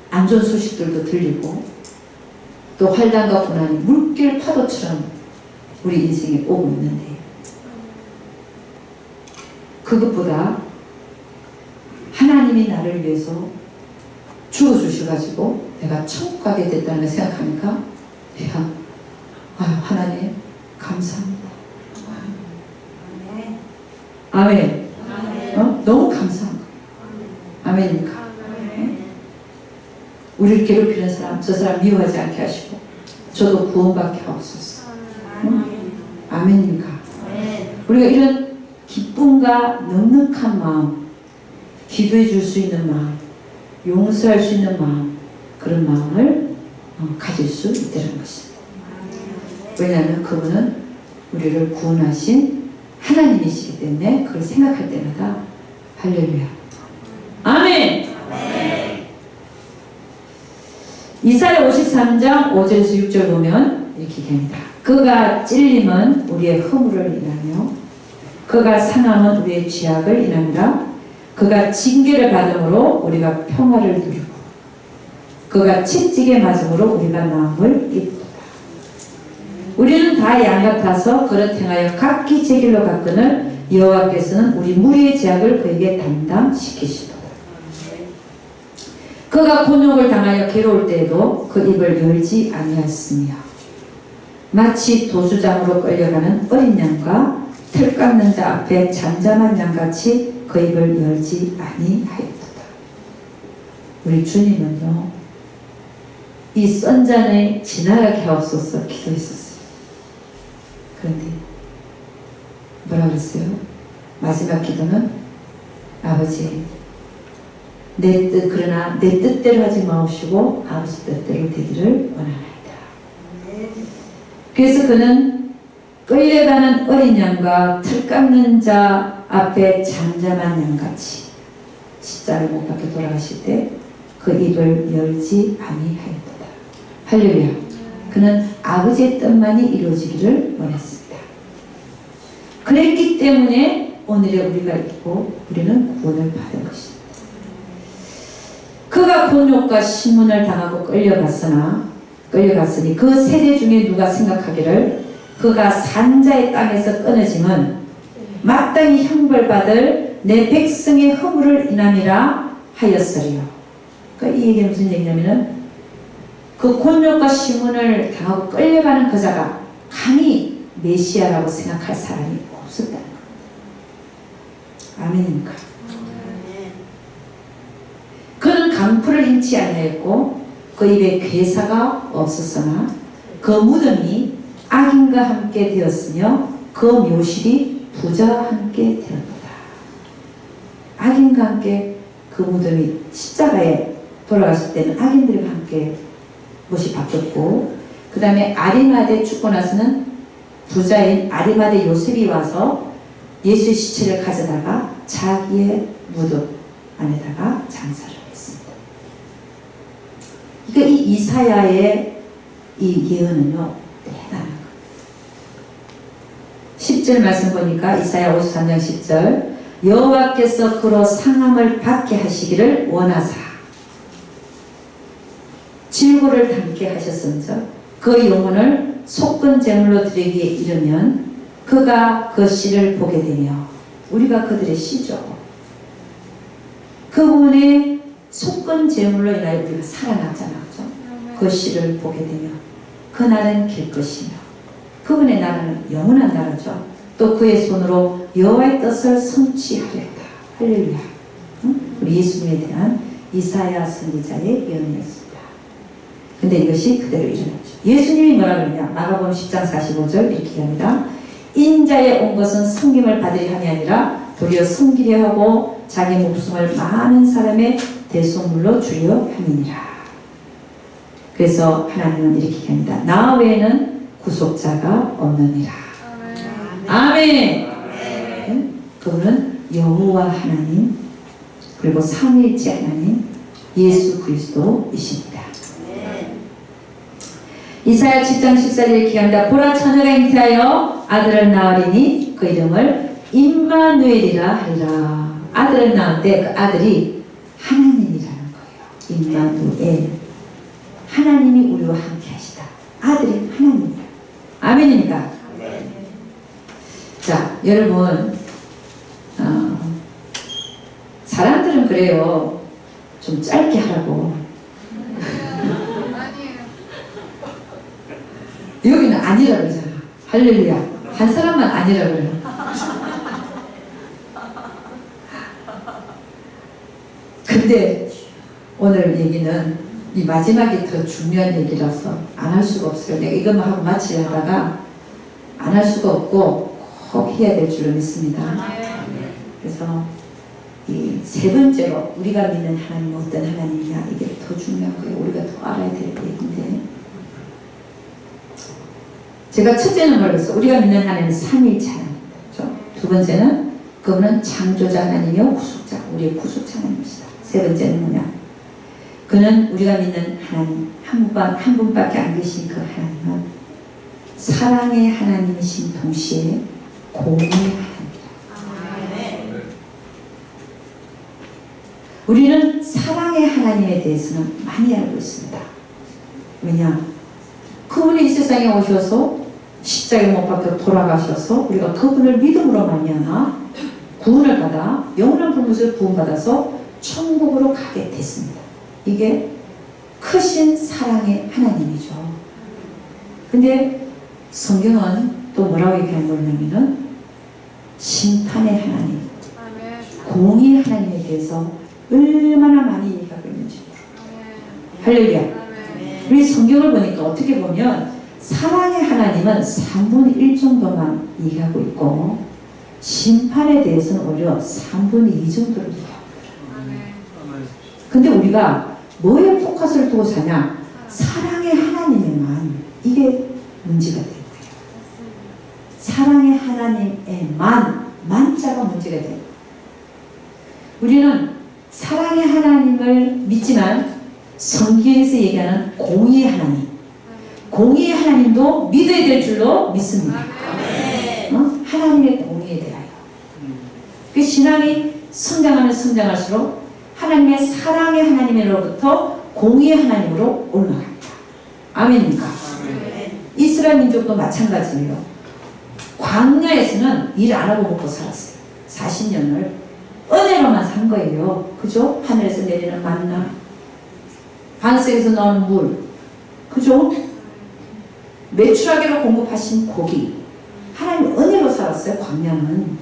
안 좋은 소식들도 들리고 또 환난과 고난이 물길 파도처럼 우리 인생에 오고 있는데 그것보다 하나님이 나를 위해서 죽어주셔가지고 내가 천국 가게 됐다는 걸 생각하니까 하나님 감사합니다. 아멘. 너무 감사한 거예요. 아멘입니까? 우리를 괴롭히는 사람, 저 사람 미워하지 않게 하시고 저도 구원받게 하옵소서. 아멘입니까? 우리가 이런 기쁨과 넉넉한 마음, 기도해 줄 수 있는 마음, 용서할 수 있는 마음, 그런 마음을 가질 수 있다는 것입니다. 왜냐하면 그분은 우리를 구원하신 하나님이시기 때문에 그걸 생각할 때마다 할렐루야. 아멘! 이사야 53장 5절에서 6절 보면 이렇게 됩니다. 그가 찔림은 우리의 허물을 인하며 그가 상함은 우리의 죄악을 인하니라. 그가 징계를 받음으로 우리가 평화를 누리고 그가 채찍에 맞음으로 우리가 나음을 입었다. 우리는 다 양 같아서 그릇 행하여 각기 제 길로 갔거늘 여호와께서는 우리 무리의 죄악을 그에게 담당시키시도다. 그가 곤욕을 당하여 괴로울 때에도 그 입을 열지 아니하였으며 마치 도수장으로 끌려가는 어린 양과 틀 깎는 자 앞에 잠잠한 양같이 그 입을 열지 아니하였도다. 우리 주님은요, 이 썬잔을 지나가게 하옵소서 기도했었어요. 그런데 뭐라 그랬어요? 마지막 기도는 아버지 그러나 내 뜻대로 하지 마옵시고 아버지 뜻대로 되기를 원하나이다. 그래서 그는 끌려가는 어린 양과 틀 깎는 자 앞에 잠잠한 양같이 십자가를 못 박혀 돌아가실 때 그 입을 열지 아니하였도다. 할렐루야. 그는 아버지의 뜻만이 이루어지기를 원했습니다. 그랬기 때문에 오늘의 우리가 있고 우리는 구원을 받은 것입니다. 그가 곤욕과 신문을 당하고 끌려갔으니 그 세대 중에 누가 생각하기를 그가 산자의 땅에서 끊어짐은 마땅히 형벌받을 내 백성의 허물을 인함이라 하였으리요. 그러니까 이 얘기는 무슨 얘기냐면은 그 곤욕과 신문을 당하고 끌려가는 그 자가 감히 메시아라고 생각할 사람이 없었다는 겁니다. 아멘입니까? 그는 강풀을 힘치 아니하였고 그 입에 괴사가 없었으나 그 무덤이 악인과 함께 되었으며 그 묘실이 부자와 함께 되었다. 악인과 함께 그 무덤이 십자가에 돌아갔을 때는 악인들과 함께 못이 바뀌었고 그 다음에 아리마대 죽고 나서는 부자인 아리마대 요셉이 와서 예수의 시체를 가져다가 자기의 무덤 안에다가 장사를 했습니다. 그러니까 이 이사야의 이 예언은요 대단한 거예요. 10절 말씀 보니까 이사야 53장 10절 여호와께서 그로 상함을 받게 하시기를 원하사 질고를 담게 하셨은즉 그 영혼을 속건 제물로 드리기에 이르면 그가 그 씨를 보게 되며 우리가 그들의 씨죠. 그분의 속건 제물로 인하여 우리가 살아났잖아. 그죠? 그 씨를 보게 되며 그날은 길 것이며 그분의 나라는 영원한 나라죠. 또 그의 손으로 여호와의 뜻을 성취하리로다. 할렐루야. 우리 예수님에 대한 이사야 선지자의 예언이었습니다. 근데 이것이 그대로 일어났죠. 예수님이 뭐라 그러냐? 마가복음 10장 45절 이렇게 합니다. 인자에 온 것은 섬김을 받으려 함이 아니라 도리어 섬기려 하고 자기 목숨을 많은 사람의 대속물로 주려 함이니라. 그래서 하나님은 이렇게 합니다. 나 외에는 구속자가 없느니라. 아멘. 아멘. 그분은 여호와 하나님 그리고 삼위일체 하나님 예수 그리스도이십니다. 이사야 10장 14절 이렇게 합니다. 보라 처녀가 잉태하여 아들을 낳으리니 그 이름을 임마누엘이라 하리라. 아들을 낳은데 그 아들이 하나님이라는 거예요. 임마누엘. 하나님이 우리와 함께 하시다. 아들이 하나님이야. 아멘입니다. 아멘. 자, 여러분 사람들은 그래요. 좀 짧게 하라고. 여기는 아니라 그러잖아. 할렐루야. 한 사람만 아니라 그래요. 근데 오늘 얘기는 이 마지막이 더 중요한 얘기라서 안 할 수가 없어요. 내가 이것만 하고 마치려다가 안 할 수가 없고 꼭 해야 될 줄로 믿습니다. 그래서 이 세 번째로 우리가 믿는 하나님은 어떤 하나님이냐, 이게 더 중요한 거예요. 우리가 더 알아야 될 얘기인데, 제가 첫째는 뭐랬어? 우리가 믿는 하나님은 삼위일체 하나님입니다. 그렇죠? 두 번째는 그분은 창조자 하나님이요 구속자, 우리의 구속자 하나님이시다. 세 번째는 뭐냐? 그는 우리가 믿는 하나님 한 분밖에 안 계신 그 하나님은 사랑의 하나님이신 동시에 공의의 하나님이다. 우리는 사랑의 하나님에 대해서는 많이 알고 있습니다. 왜냐? 그분이 이 세상에 오셔서 십자가에 못 박혀 돌아가셔서 우리가 그분을 믿음으로 말미암아 구원을 받아 영원한 불못을 구원받아서 천국으로 가게 됐습니다. 이게 크신 사랑의 하나님이죠. 근데 성경은 또 뭐라고 얘기하는 거냐면은 심판의 하나님, 공의의 하나님에 대해서 얼마나 많이 얘기하고 있는지. 할렐루야. 우리 성경을 보니까 어떻게 보면 사랑의 하나님은 3분의 1 정도만 얘기하고 있고 심판에 대해서는 오히려 3분의 2 정도를 얘기하고 있어요. 근데 우리가 뭐에 포커스를 두고 사냐? 사랑의 하나님에만. 이게 문제가 되는 거예요. 사랑의 하나님에만, 만자가 문제가 돼요. 우리는 사랑의 하나님을 믿지만 성경에서 얘기하는 공의의 하나님, 공의의 하나님도 믿어야 될 줄로 믿습니다. 하나님의 공의에 대하여. 그 신앙이 성장하면 성장할수록 하나님의 사랑의 하나님으로부터 공의의 하나님으로 올라갑니다. 아멘입니까? 이스라엘 민족도 마찬가지예요. 광야에서는 일 안 하고 먹고 살았어요. 40년을 은혜로만 산 거예요. 그죠? 하늘에서 내리는 만나, 반석에서 나오는 물, 그죠? 매출하기로 공급하신 고기, 하나님 은혜로 살았어요. 광야는.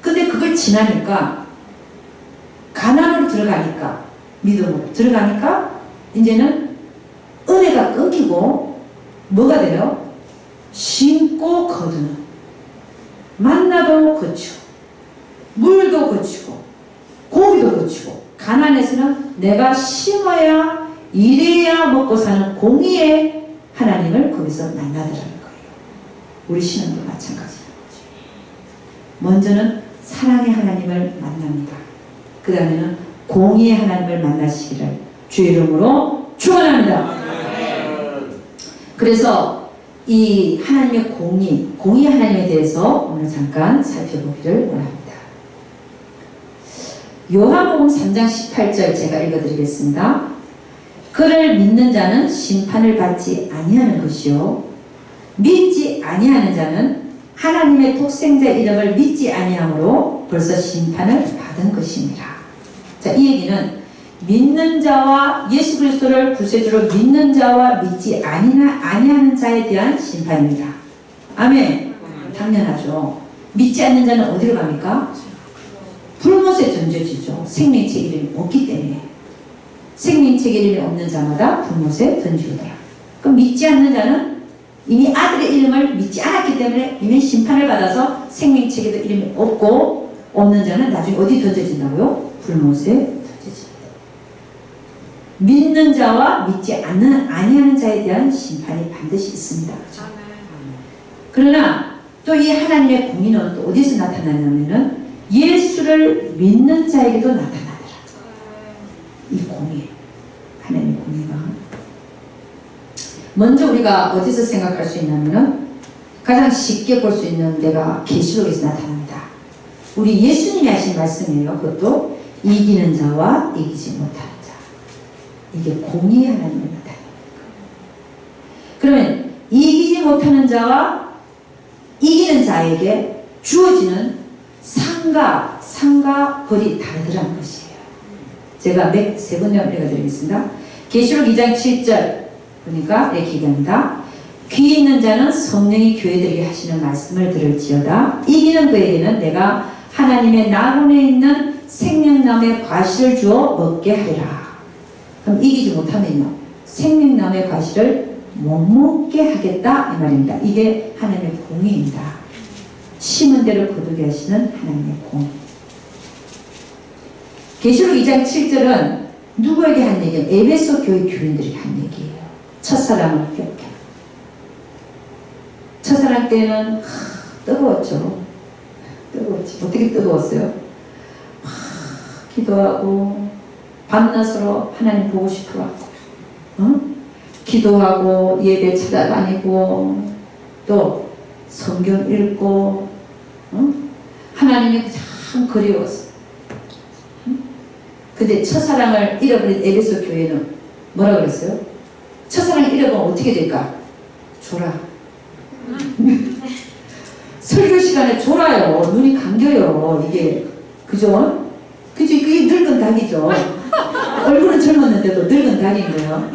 근데 그걸 지나니까, 가나안으로 들어가니까, 믿음으로 들어가니까 이제는 은혜가 끊기고 뭐가 돼요? 심고 거두는, 만나도 거치고 물도 거치고 고기도 거치고, 가나안에서는 내가 심어야 일해야 먹고 사는 공의의 하나님을 거기서 만나더라는 거예요. 우리 신앙도 마찬가지예요. 먼저는 사랑의 하나님을 만납니다. 그 다음에는 공의의 하나님을 만나시기를 주의 이름으로 축원합니다. 그래서 이 하나님의 공의 하나님에 대해서 오늘 잠깐 살펴보기를 원합니다. 요한복음 3장 18절 제가 읽어드리겠습니다. 그를 믿는 자는 심판을 받지 아니하는 것이요 믿지 아니하는 자는 하나님의 독생자 이름을 믿지 아니함으로 벌써 심판을 받은 것입니다. 자, 이 얘기는 믿는 자와 예수 그리스도를 구세주로 믿는 자와 믿지 아니하는 자에 대한 심판입니다. 아멘. 당연하죠. 믿지 않는 자는 어디로 갑니까? 불못에 던져지죠. 생명체 이름이 없기 때문에. 생명책에 이름이 없는 자마다 불못에 던지우더라. 그럼 믿지 않는 자는 이미 아들의 이름을 믿지 않았기 때문에 이미 심판을 받아서 생명책에도 이름이 없고 없는 자는 나중에 어디 던져진다고요? 불못에 던져진다. 믿는 자와 믿지 아니하는 자에 대한 심판이 반드시 있습니다. 그렇죠? 그러나 또 이 하나님의 공의는 또 어디서 나타나냐면은 예수를 믿는 자에게도 나타나더라. 이 공의, 하나님의 공의가 먼저 우리가 어디서 생각할 수 있냐면은 가장 쉽게 볼 수 있는 데가 계시록에서 나타납니다. 우리 예수님이 하신 말씀이에요. 그것도 이기는 자와 이기지 못하는 자. 이게 공의의 하나님을 나타냅니다. 그러면 이기지 못하는 자와 이기는 자에게 주어지는 상과 벌이 다르더라는 것이에요. 제가 세 번 읽어드리겠습니다. 계시록 2장 7절 보니까 이렇게 얘기합니다. 귀 있는 자는 성령이 교회들에게 하시는 말씀을 들을지어다. 이기는 그에게는 내가 하나님의 낙원에 있는 생명나무의 과실을 주어 먹게 하리라. 그럼 이기지 못하면요, 생명나무의 과실을 못 먹게 하겠다 이 말입니다. 이게 하나님의 공의입니다. 심은 대로 거두게 하시는 하나님의 공의. 계시록 2장 7절은 누구에게 한 얘기예요? 에베소 교회 교인들에게 한 얘기예요. 첫사랑을 회복해. 첫사랑 때는 뜨거웠죠. 뜨거웠지. 어떻게 뜨거웠어요? 기도하고 밤낮으로 하나님 보고 싶어하고, 기도하고 예배 찾아다니고 또 성경 읽고, 하나님이 참 그리웠어. 근데 첫사랑을 잃어버린 에베소 교회는 뭐라 그랬어요? 첫사랑을 잃어버리면 어떻게 될까? 졸아. 설교 시간에 졸아요. 눈이 감겨요. 이게 그죠? 그게 늙은 닭이죠. 얼굴은 젊었는데도 늙은 닭인 거예요.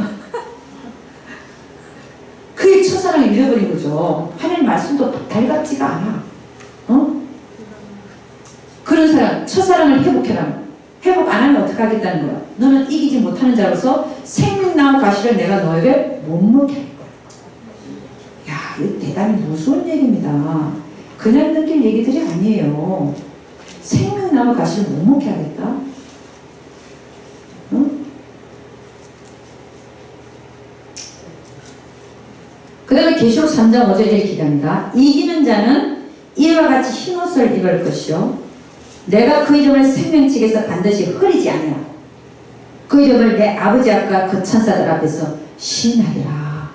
그게 첫사랑을 잃어버린 거죠. 하나님 말씀도 달 같지가 않아. 그런 사람 첫사랑을 회복해라. 회복 안 하면 어떻게 하겠다는 거야? 너는 이기지 못하는 자로서 생명나무 가시를 내가 너에게 못 먹게 할 거야. 야, 이거 대단히 무서운 얘기입니다. 그냥 느낄 얘기들이 아니에요. 생명나무 가시를 못 먹게 하겠다? 그 다음에 계시록 3장 5절에 기대합니다. 이기는 자는 이와 같이 흰옷을 입을 것이요 내가 그 이름을 생명책에서 반드시 흐리지 아니하고 그 이름을 내 아버지 앞과 그 천사들 앞에서 시인하리라.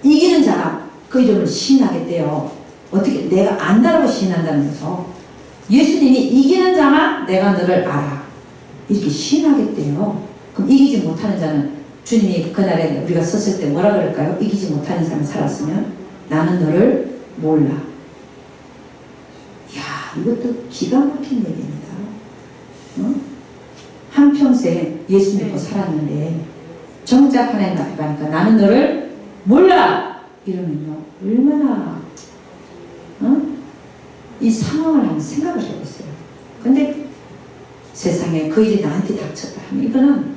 이기는 자가 그 이름을 시인하겠대요. 어떻게? 내가 안다라고 시인한다는 거죠. 예수님이 이기는 자만 내가 너를 알아 이렇게 시인하겠대요. 그럼 이기지 못하는 자는 주님이 그날에 우리가 섰을 때 뭐라 그럴까요? 이기지 못하는 사람 살았으면 나는 너를 몰라. 이야, 이것도 기가 막힌 얘기입니다. 한평생 예수 믿고 살았는데 정작 하나님 앞에 가니까 나는 너를 몰라 이러면요 얼마나 이 상황을 한번 생각을 해보세요. 근데 세상에 그 일이 나한테 닥쳤다 하면 이거는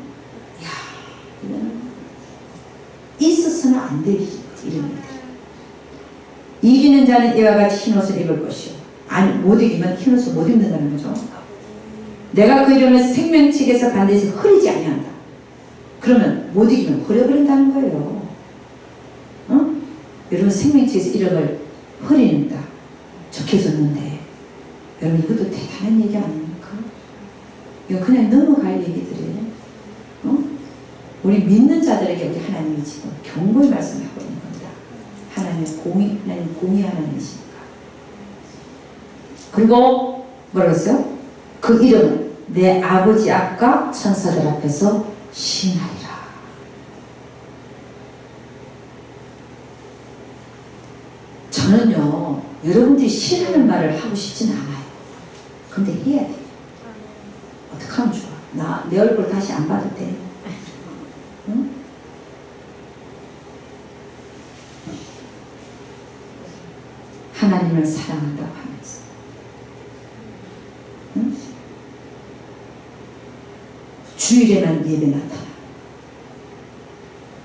있어서는 안 될 일입니다. 이런 일들. 이기는 자는 이와 같이 흰옷을 입을 것이요. 아니, 못 이기면 흰옷을 못 입는다는 거죠. 내가 그 이름을 생명책에서 반드시 흐리지 아니한다. 그러면 못 이기면 흐려버린다는 거예요. 여러분 생명책에서 이름을 흐린다 적혀졌는데 여러분 이것도 대단한 얘기 아닙니까? 이거 그냥 넘어갈 얘기들이에요. 우리 믿는 자들에게 우리 하나님이 지금 경고의 말씀을 하고 있는 겁니다. 하나님 공의 하나님이십니까? 그리고 뭐라고 했어요? 그 이름은 내 아버지 앞과 천사들 앞에서 시인하리라. 저는요 여러분들이 싫어하는 말을 하고 싶진 않아요. 근데 해야 돼요. 어떻게 하면 좋아? 내 얼굴 다시 안 봐도 돼. 응? 하나님을 사랑한다고 하면서 응? 주일에만 예배 나타나.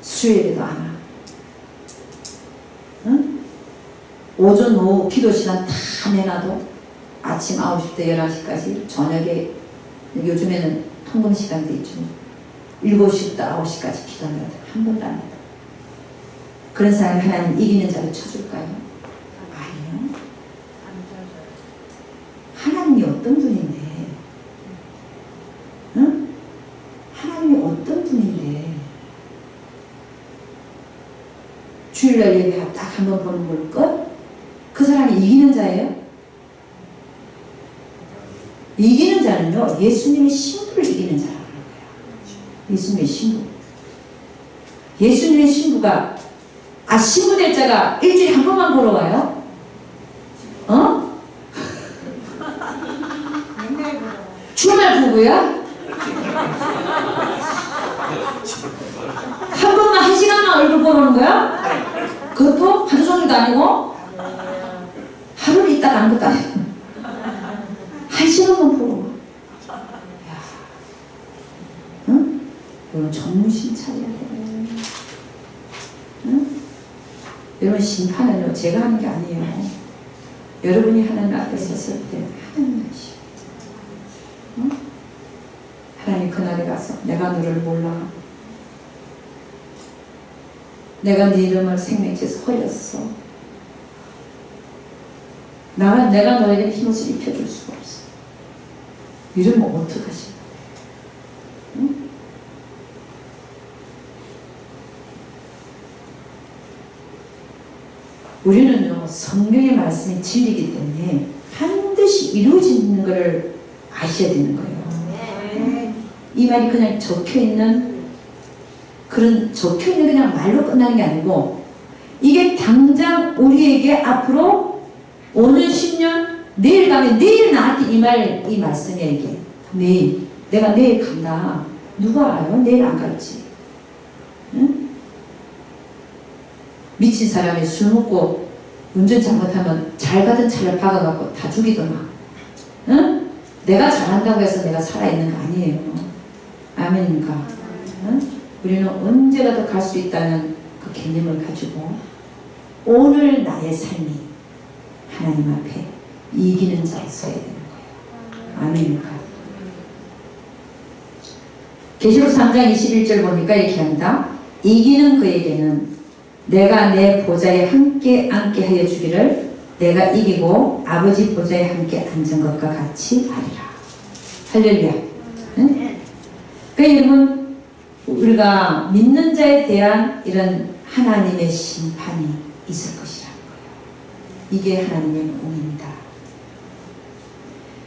수요일에도 안 와. 응? 오전 오후 기도 시간 다 내놔도 아침 9시부터 11시까지 저녁에 요즘에는 통금 시간도 있죠. 7시부터 9시까지 기도하면 한 번도 안 해도. 그런 사람이 하나님 이기는 자로 쳐줄까요? 아니요. 하나님이 어떤 분인데? 응? 하나님이 어떤 분인데? 주일날 예배 딱 한 번 보는 걸 끝? 그 사람이 이기는 자예요? 이기는 자는요, 예수님의 신부를 이기는 자라고 하는 거예요. 예수님의 신부. 예수님의 신부가, 신부 될 자가 일주일에 한 번만 보러 와요? 어? 주말 부부야? 한 번만, 한 시간만 얼굴 보러 오는 거야? 그것도 하루 종일도 아니고? 하루를 있다가 아무것도 아니고. 한 시간만 보러 와. 응? 여러분, 정신 차려야 돼. 응? 여러분, 심판은요, 제가 하는 게 아니에요. 여러분이 하나님 앞에 섰을 때 하나님 하시오. 응? 하나님 그날에 가서 내가 너를 몰라. 내가 네 이름을 생명체에서 버렸어. 내가 너에게 힘옷을 입혀줄 수가 없어. 이러면 어떡하실 거예요? 응? 우리는요, 성경의 말씀이 진리이기 때문에 반드시 이루어지는 것을 아셔야 되는 거예요. 이 말이 그냥 적혀있는 그냥 말로 끝나는 게 아니고, 이게 당장 우리에게 앞으로 5년, 10년, 내일 가면 내일 나한테 이 말씀이야, 이게. 내일. 내가 내일 간다. 누가 알아요? 내일 안 갈지. 응? 미친 사람이 술 먹고 운전 잘못하면 잘 가던 차를 박아갖고 다 죽이더만. 응? 내가 잘한다고 해서 내가 살아있는 거 아니에요. 아멘입니까? 응? 우리는 언제라도 갈 수 있다는 그 개념을 가지고 오늘 나의 삶이 하나님 앞에 이기는 자로 서야 되는 거예요. 아멘입니까? 계시록 3장 21절 보니까 이렇게 한다. 이기는 그에게는 내가 내 보좌에 함께 앉게 하여 주기를 내가 이기고 아버지 보좌에 함께 앉은 것과 같이 하리라. 할렐루야. 응? 그러니까 여러분, 우리가 믿는 자에 대한 이런 하나님의 심판이 있을 것이라는 거예요. 이게 하나님의 공입니다.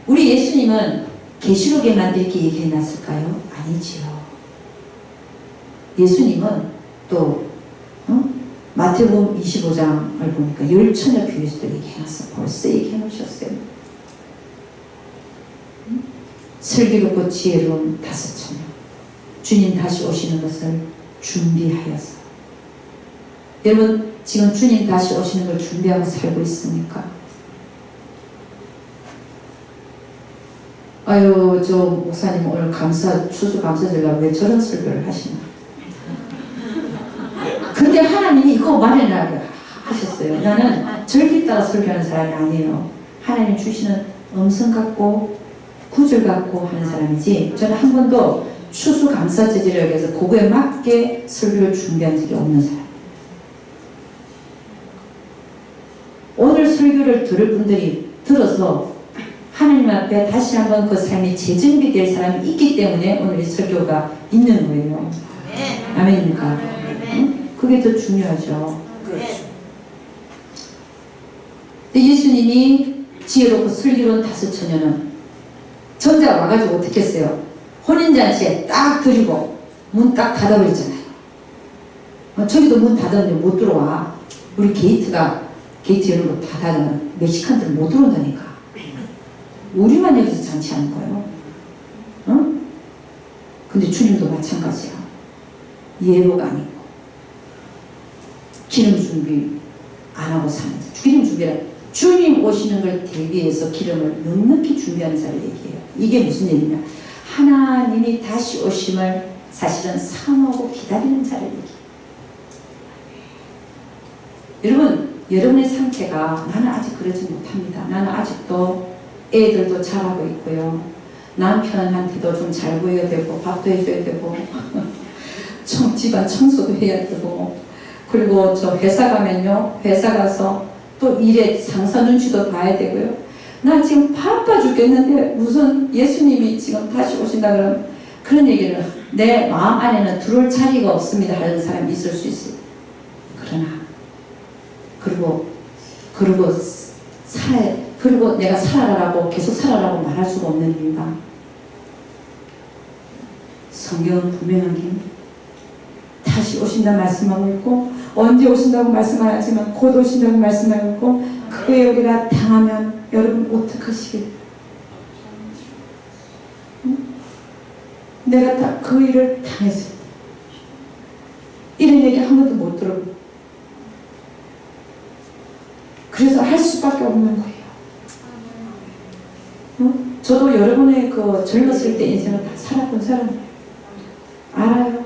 우리 예수님은 계시록에만 이렇게 얘기해 놨을까요? 아니지요. 예수님은 또 마태복음 25장을 보니까 열처녀 비유에서도 얘기해 놨어. 벌써 얘기해 놓으셨어요. 슬기롭고 지혜로운 5처녀. 주님 다시 오시는 것을 준비하여서. 여러분, 지금 주님 다시 오시는 걸 준비하고 살고 있습니까? 아유, 저 목사님 오늘 추수 감사절날 왜 저런 설교를 하시나? 근데 하나님이 이거 말해라 하셨어요. 나는 절기 따라 설교하는 사람이 아니에요. 하나님 주시는 음성 갖고 구절 갖고 하는 사람이지, 저는 한 번도 추수감사제지를 해서 그거에 맞게 설교를 준비한 적이 없는 사람. 오늘 설교를 들을 분들이 들어서 하나님 앞에 다시 한번 그 삶이 재정비될 사람이 있기 때문에 오늘 이 설교가 있는 거예요. 아멘입니까? 응? 그게 더 중요하죠. 근데 예수님이 지혜롭고 슬기로운 5처녀는 전자 와가지고 어떻게 했어요? 혼인잔치에 딱 드리고 문 딱 닫아버렸잖아요. 저기도 문 닫았는데 못 들어와. 우리 게이트 이런 거 다 닫으면 멕시칸들은 못 들어온다니까. 우리만 여기서 잔치하는 거예요. 응? 근데 주님도 마찬가지야. 예로가 아니고 기름 준비 안 하고 사는 자. 기름 준비라 주님 오시는 걸 대비해서 기름을 넉넉히 준비하는 자를 얘기해요. 이게 무슨 얘기냐? 하나님이 다시 오심을 사실은 사모하고 기다리는 자를 얘기해요. 여러분, 여러분의 상태가 나는 아직 그러지 못합니다. 나는 아직도 애들도 잘하고 있고요. 남편한테도 좀 잘 보여야 되고 밥도 해줘야 되고 집안 청소도 해야 되고, 그리고 저 회사 가면요, 회사 가서 또 일에 상사 눈치도 봐야 되고요. 나 지금 바빠 죽겠는데 무슨 예수님이 지금 다시 오신다 그러면 그런 얘기를 내 마음 안에는 들어올 자리가 없습니다 하는 사람이 있을 수 있어요. 그러나 그리고 내가 살아라고 계속 살아라고 말할 수가 없는 이유가 성경은 분명하게 다시 오신다고 말씀하고 있고, 언제 오신다고 말씀 안 하지만 곧 오신다고 말씀하고 있고, 그에 우리가 당하면 여러분 어떡하시겠어요? 응? 내가 다 그 일을 당했을 때 이런 얘기 한 번도 못 들어보고, 그래서 할 수밖에 없는 거예요. 응? 저도 여러분의 그 젊었을 때 인생을 다 살아본 사람이에요. 알아요.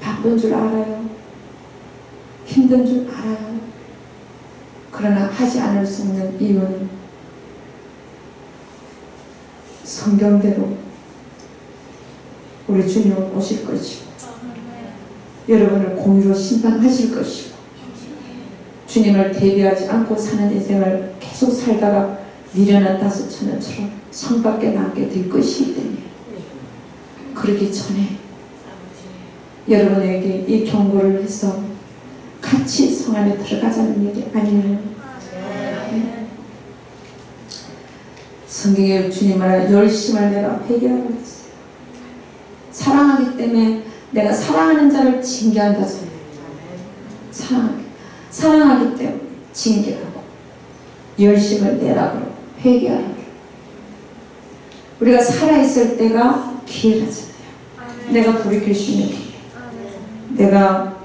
바쁜 줄 알아요. 힘든 줄 알아요. 그러나 하지 않을 수 없는 이유는 성경대로 우리 주님은 오실 것이고 여러분을 공의로 심판하실 것이고, 주님을 대비하지 않고 사는 인생을 계속 살다가 미련한 다섯 처녀처럼 성 밖에 남게 될 것이기 때문에, 그러기 전에 여러분에게 이 경고를 해서 같이 성 안에 들어가자는 얘기 아니에요. 성경에 주님 말하여 열심을 내가 회개하고 있어요. 사랑하기 때문에 내가 사랑하는 자를 징계한다잖아요. 사랑하기 때문에 징계하고 열심을 내라고 회개하라고. 우리가 살아있을 때가 기회가잖아요. 내가 돌이킬 수 있는 기회. 내가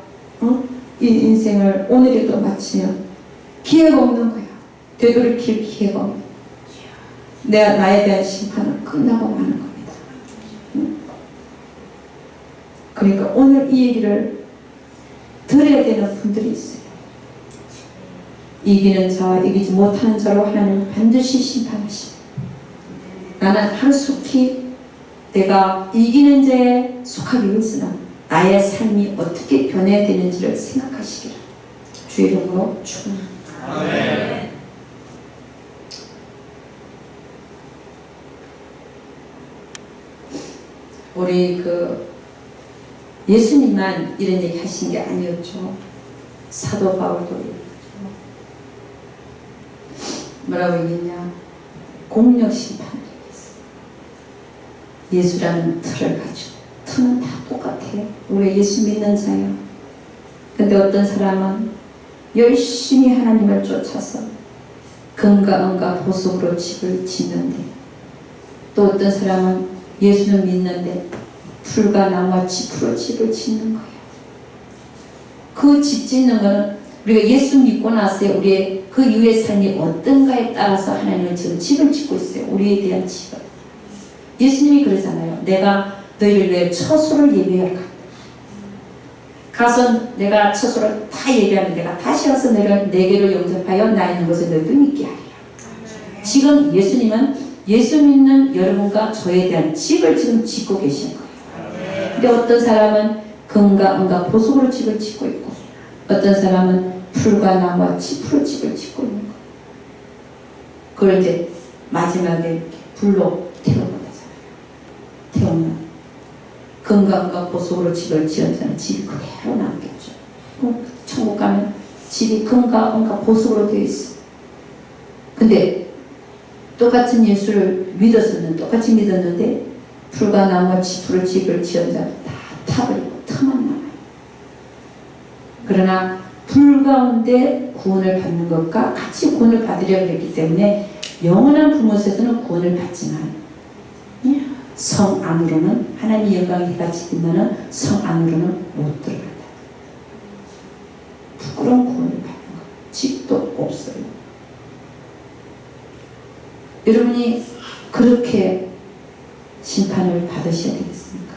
이 인생을 오늘에도 마치면 기회가 없는 거야. 되돌이킬 기회가 없는 거야. 나에 대한 심판은 끝나고 마는 겁니다. 그러니까 오늘 이 얘기를 들어야 되는 분들이 있어요. 이기는 자와 이기지 못하는 자로 하나님은 반드시 심판하십니다. 나는 하루속히 내가 이기는 자에 속하기 위해서는 나의 삶이 어떻게 변해야 되는지를 생각하시기를 주의 이름으로 축원합니다. 아멘. 우리 예수님만 이런 얘기 하신 게 아니었죠. 사도 바울도 뭐라고 얘기했냐? 공력 심판을 했어요. 예수라는 틀을 가지고, 틀은 다 똑같아요. 우리 예수 믿는 자예요. 근데 어떤 사람은 열심히 하나님을 쫓아서 금과 은과 보석으로 집을 짓는데, 또 어떤 사람은 예수는 믿는데 풀과 나무와 짚으로 집을 짓는 거예요. 그 집 짓는 거는 우리가 예수 믿고 나서 우리의 그 이후의 삶이 어떤가에 따라서 하나님은 지금 집을 짓고 있어요. 우리에 대한 집을. 예수님이 그러잖아요. 내가 너희를 위해 처소를 예비하러 간다. 가서 내가 처소를 다 예비하면 내가 다시 와서 너희를 내게로 영접하여 나 있는 곳에 너희도 믿게 하리라. 지금 예수님은 예수 믿는 여러분과 저에 대한 집을 지금 짓고 계신 거예요. 근데 어떤 사람은 금과 은과 보석으로 집을 짓고 있고, 어떤 사람은 풀과 나무와 짚으로 집을 짓고 있는 거예요. 그걸 이제 마지막에 불로 태워버리잖아요. 태우면 금과 은과 보석으로 집을 지은 자는 집이 그대로 남겠죠. 천국 가면 집이 금과 은과 보석으로 되어 있어. 근데 똑같은 예수를 똑같이 믿었는데 풀과 나무와 짚으로 집을 지은 자는 다 타버리고 터만 남아요. 그러나 불 가운데 구원을 받는 것과 같이 구원을 받으려고 했기 때문에 영원한 부모세에서는 구원을 받지만 성 안으로는, 하나님의 영광이 해가 지면은 성 안으로는 못 들어간다. 부끄러운 구원을 받는 것, 집도 없어요. 여러분이 그렇게 심판을 받으셔야 되겠습니까?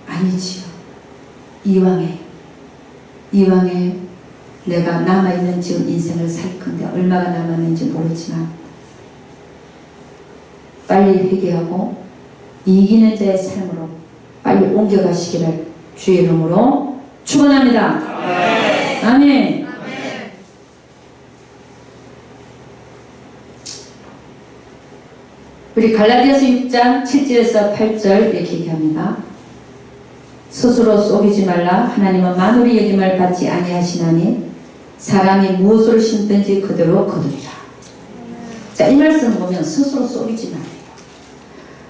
아니지요. 이왕에 내가 남아있는 지금 인생을 살 건데 얼마가 남았는지 모르지만 빨리 회개하고 이기는 자의 삶으로 빨리 옮겨가시기를 주의 이름으로 축원합니다. 아멘. 우리 갈라디아서 6장 7절에서 8절 이렇게 얘기합니다. 스스로 속이지 말라. 하나님은 만물이 여김을 받지 아니하시나니 사람이 무엇을 심든지 그대로 거두리라. 자, 이 말씀을 보면 스스로 속이지 말아요.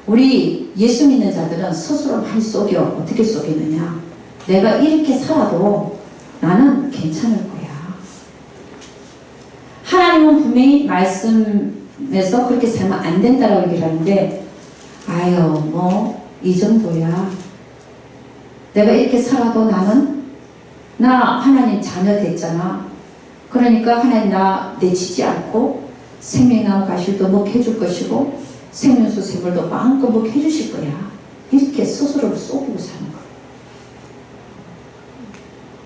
우리 예수 믿는 자들은 스스로 많이 속여. 어떻게 속이느냐? 내가 이렇게 살아도 나는 괜찮을 거야. 하나님은 분명히 말씀에서 그렇게 살면 안 된다라고 얘기를 하는데, 아유, 뭐 이 정도야. 내가 이렇게 살아도 나 하나님 자녀 됐잖아. 그러니까 하나님 나 내치지 않고 생명나무 가실도 먹해줄 것이고 생명수 샘물도 마음껏 먹해주실 거야. 이렇게 스스로를 속이고 사는 거야.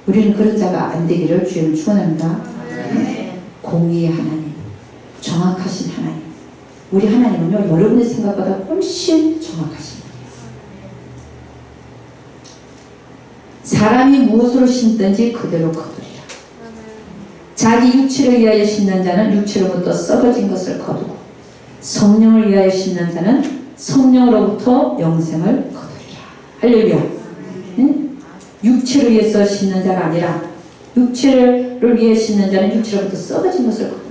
우리는 그런 자가 안 되기를 주님 축원합니다. 공의의 하나님, 정확하신 하나님. 우리 하나님은요, 여러분의 생각보다 훨씬 정확하신 분이에요. 사람이 무엇으로 심든지 그대로 거두리라. 자기 육체를 위하여 심는 자는 육체로부터 썩어진 것을 거두고 성령을 위하여 심는 자는 성령으로부터 영생을 거두리라. 할렐루야. 응? 육체를 위해서 심는 자가 아니라 육체를 위해 심는 자는 육체로부터 썩어진 것을 거둔다.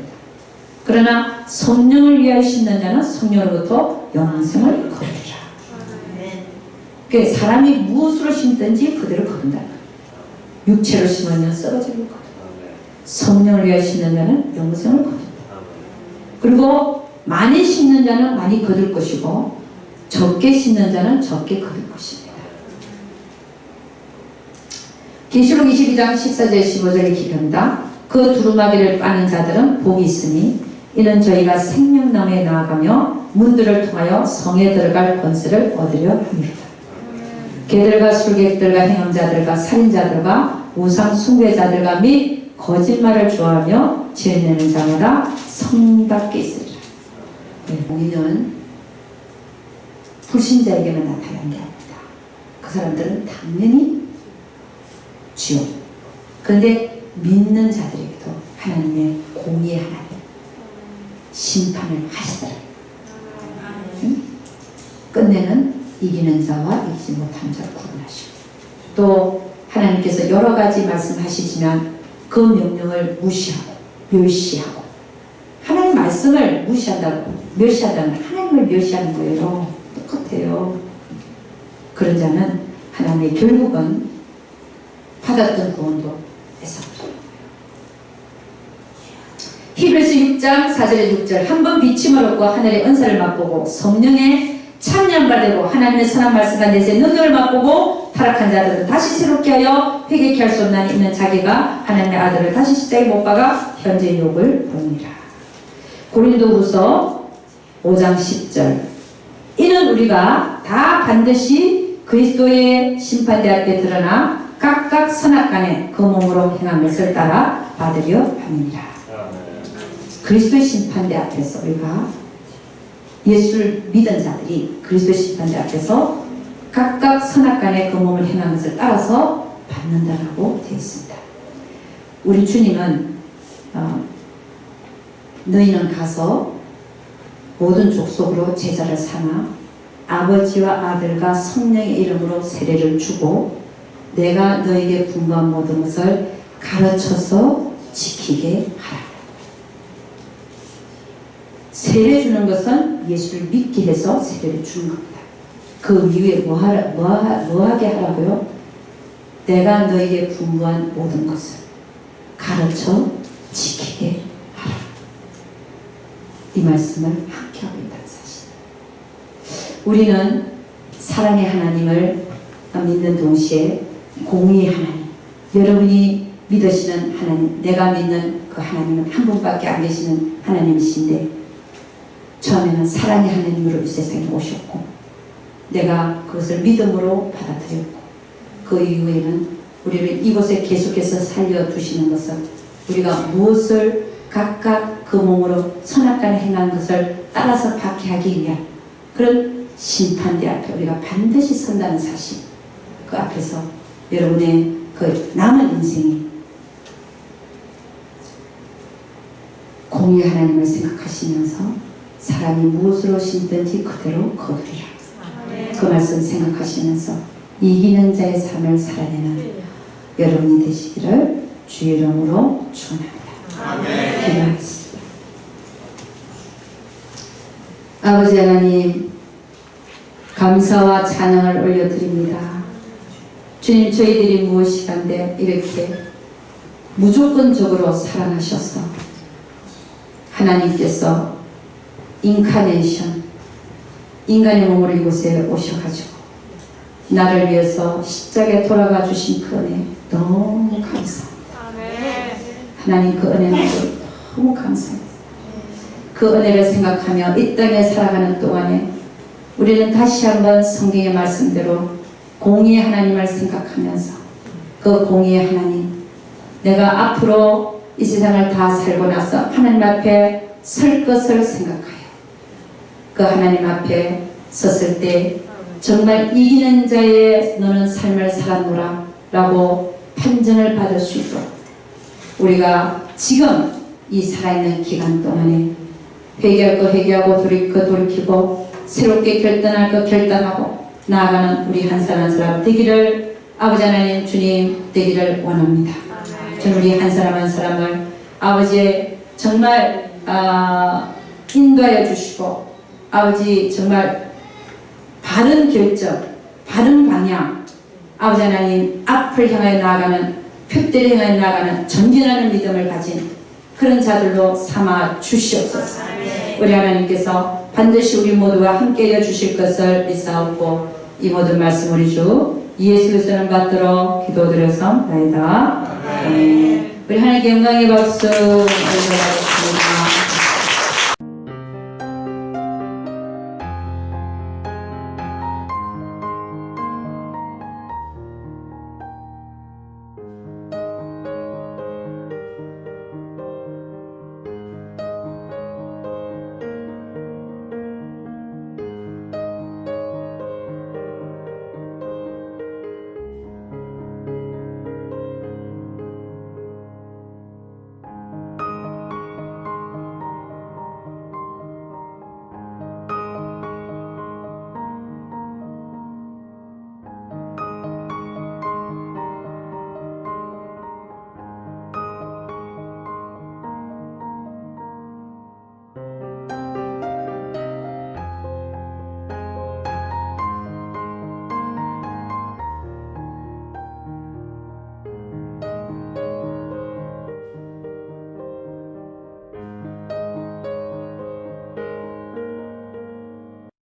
그러나 성령을 위하여 심는 자는 성령으로부터 영생을 거두리라. 그러니까 사람이 무엇으로 심든지 그대로 거둔다. 육체로 심으면 썩어지는 거두고 성령을 위하여 심는 자는 영생을 거둔다. 그리고 많이 심는 자는 많이 거둘 것이고 적게 심는 자는 적게 거둘 것입니다. 계시록 22장 14절 15절에 기록합니다. 그 두루마기를 빠는 자들은 복이 있으니 이는 저희가 생명나무에 나아가며 문들을 통하여 성에 들어갈 권세를 얻으려 합니다. 개들과 술객들과 행함자들과 살인자들과 우상 숭배자들과 및 거짓말을 좋아하며 지내는 자마다 성밖에 있으리라. 공의는 불신자에게만 나타나는 게 아닙니다. 그 사람들은 당연히 지옥. 그런데 믿는 자들에게도 하나님의 공의의 하나님 심판을 하시더라. 응? 끝내는 이기는 자와 이기지 못하는 자를 구분하시고, 또 하나님께서 여러 가지 말씀하시지만 그 명령을 무시하고 멸시하고, 하나님 말씀을 무시한다고 멸시한다는 건 하나님을 멸시하는 거예요. 똑같아요. 그런 자는 하나님의 결국은 받았던 구원도 뺏어버려요. 히브리서 6장 4절에 6절 한 번 비침을 얻고 하늘의 은사를 맛보고 성령의 참여가 되고 하나님의 선한 말씀과 내세 능력을 맛보고 타락한 자들은 다시 새롭게 하여 회개케 할 수 없나니 이는 자기가 하나님의 아들을 다시 십자가에 못 박아 현재 욕을 보느니라. 고린도후서 5장 10절 이는 우리가 다 반드시 그리스도의 심판대 앞에 드러나 각각 선악간에 그 몸으로 행한 것을 따라 받으려 함이니라. 그리스도의 심판대 앞에서 우리가 예수를 믿은 자들이 그리스도의 심판대 앞에서 각각 선악간에 그 몸을 행한 것을 따라서 받는다라고 되어 있습니다. 우리 주님은 너희는 가서 모든 족속으로 제자를 삼아 아버지와 아들과 성령의 이름으로 세례를 주고 내가 너에게 분부한 모든 것을 가르쳐서 지키게 하라. 세례 주는 것은 예수를 믿게 해서 세례를 주는 겁니다. 그 이후에 뭐 하게 하라고요? 내가 너에게 분부한 모든 것을 가르쳐 지키게 하라. 이 말씀을 함께 하고 있다는 사실. 우리는 사랑의 하나님을 믿는 동시에 공의의 하나님, 여러분이 믿으시는 하나님, 내가 믿는 그 하나님은 한 분밖에 안 계시는 하나님이신데 처음에는 사랑의 하나님으로 이 세상에 오셨고 내가 그것을 믿음으로 받아들였고 그 이후에는 우리를 이곳에 계속해서 살려두시는 것을 우리가 무엇을 각각 그 몸으로 선악간에 행한 것을 따라서 박해하기 위한 그런 심판대 앞에 우리가 반드시 선다는 사실, 그 앞에서 여러분의 그 남은 인생이 공의 하나님을 생각하시면서 사람이 무엇으로 심든지 그대로 거두리라. 그 말씀 생각하시면서 이기는 자의 삶을 살아내는 여러분이 되시기를 주의 이름으로 축원합니다. 기도하겠습니다. 아버지 하나님, 감사와 찬양을 올려드립니다. 주님, 저희들이 무엇이간데 이렇게 무조건적으로 사랑하셔서 하나님께서 인카네이션, 인간의 몸으로 이곳에 오셔가지고 나를 위해서 십자가에 돌아가 주신 그 은혜 너무 감사합니다. 하나님, 그 은혜 너무 감사합니다. 그 은혜를 생각하며 이 땅에 살아가는 동안에 우리는 다시 한번 성경의 말씀대로 공의의 하나님을 생각하면서 그 공의의 하나님, 내가 앞으로 이 세상을 다 살고 나서 하나님 앞에 설 것을 생각하여 그 하나님 앞에 섰을 때 정말 이기는 자의 너는 삶을 살았노라 라고 판정을 받을 수 있도록 우리가 지금 이 살아있는 기간 동안에 회개할 거 회개하고 돌이킬 거 돌이키고 새롭게 결단할 거 결단하고 나아가는 우리 한 사람 한 사람 되기를 아버지 하나님 주님 되기를 원합니다. 저는 우리 한 사람 한 사람을 아버지의 정말 인도하여 주시고 아버지 정말 바른 결정, 바른 방향, 아버지 하나님 앞을 향하여 나아가는 표대를 향하여 나아가는 전진하는 믿음을 가진 그런 자들로 삼아 주시옵소서. 우리 하나님께서 반드시 우리 모두와 함께하여 주실 것을 믿사옵고 이 모든 말씀 우리 주 예수 그리스도를 받들어 기도드려서나이다. 우리 하나님께 영광의 박수 올려드리겠습니다.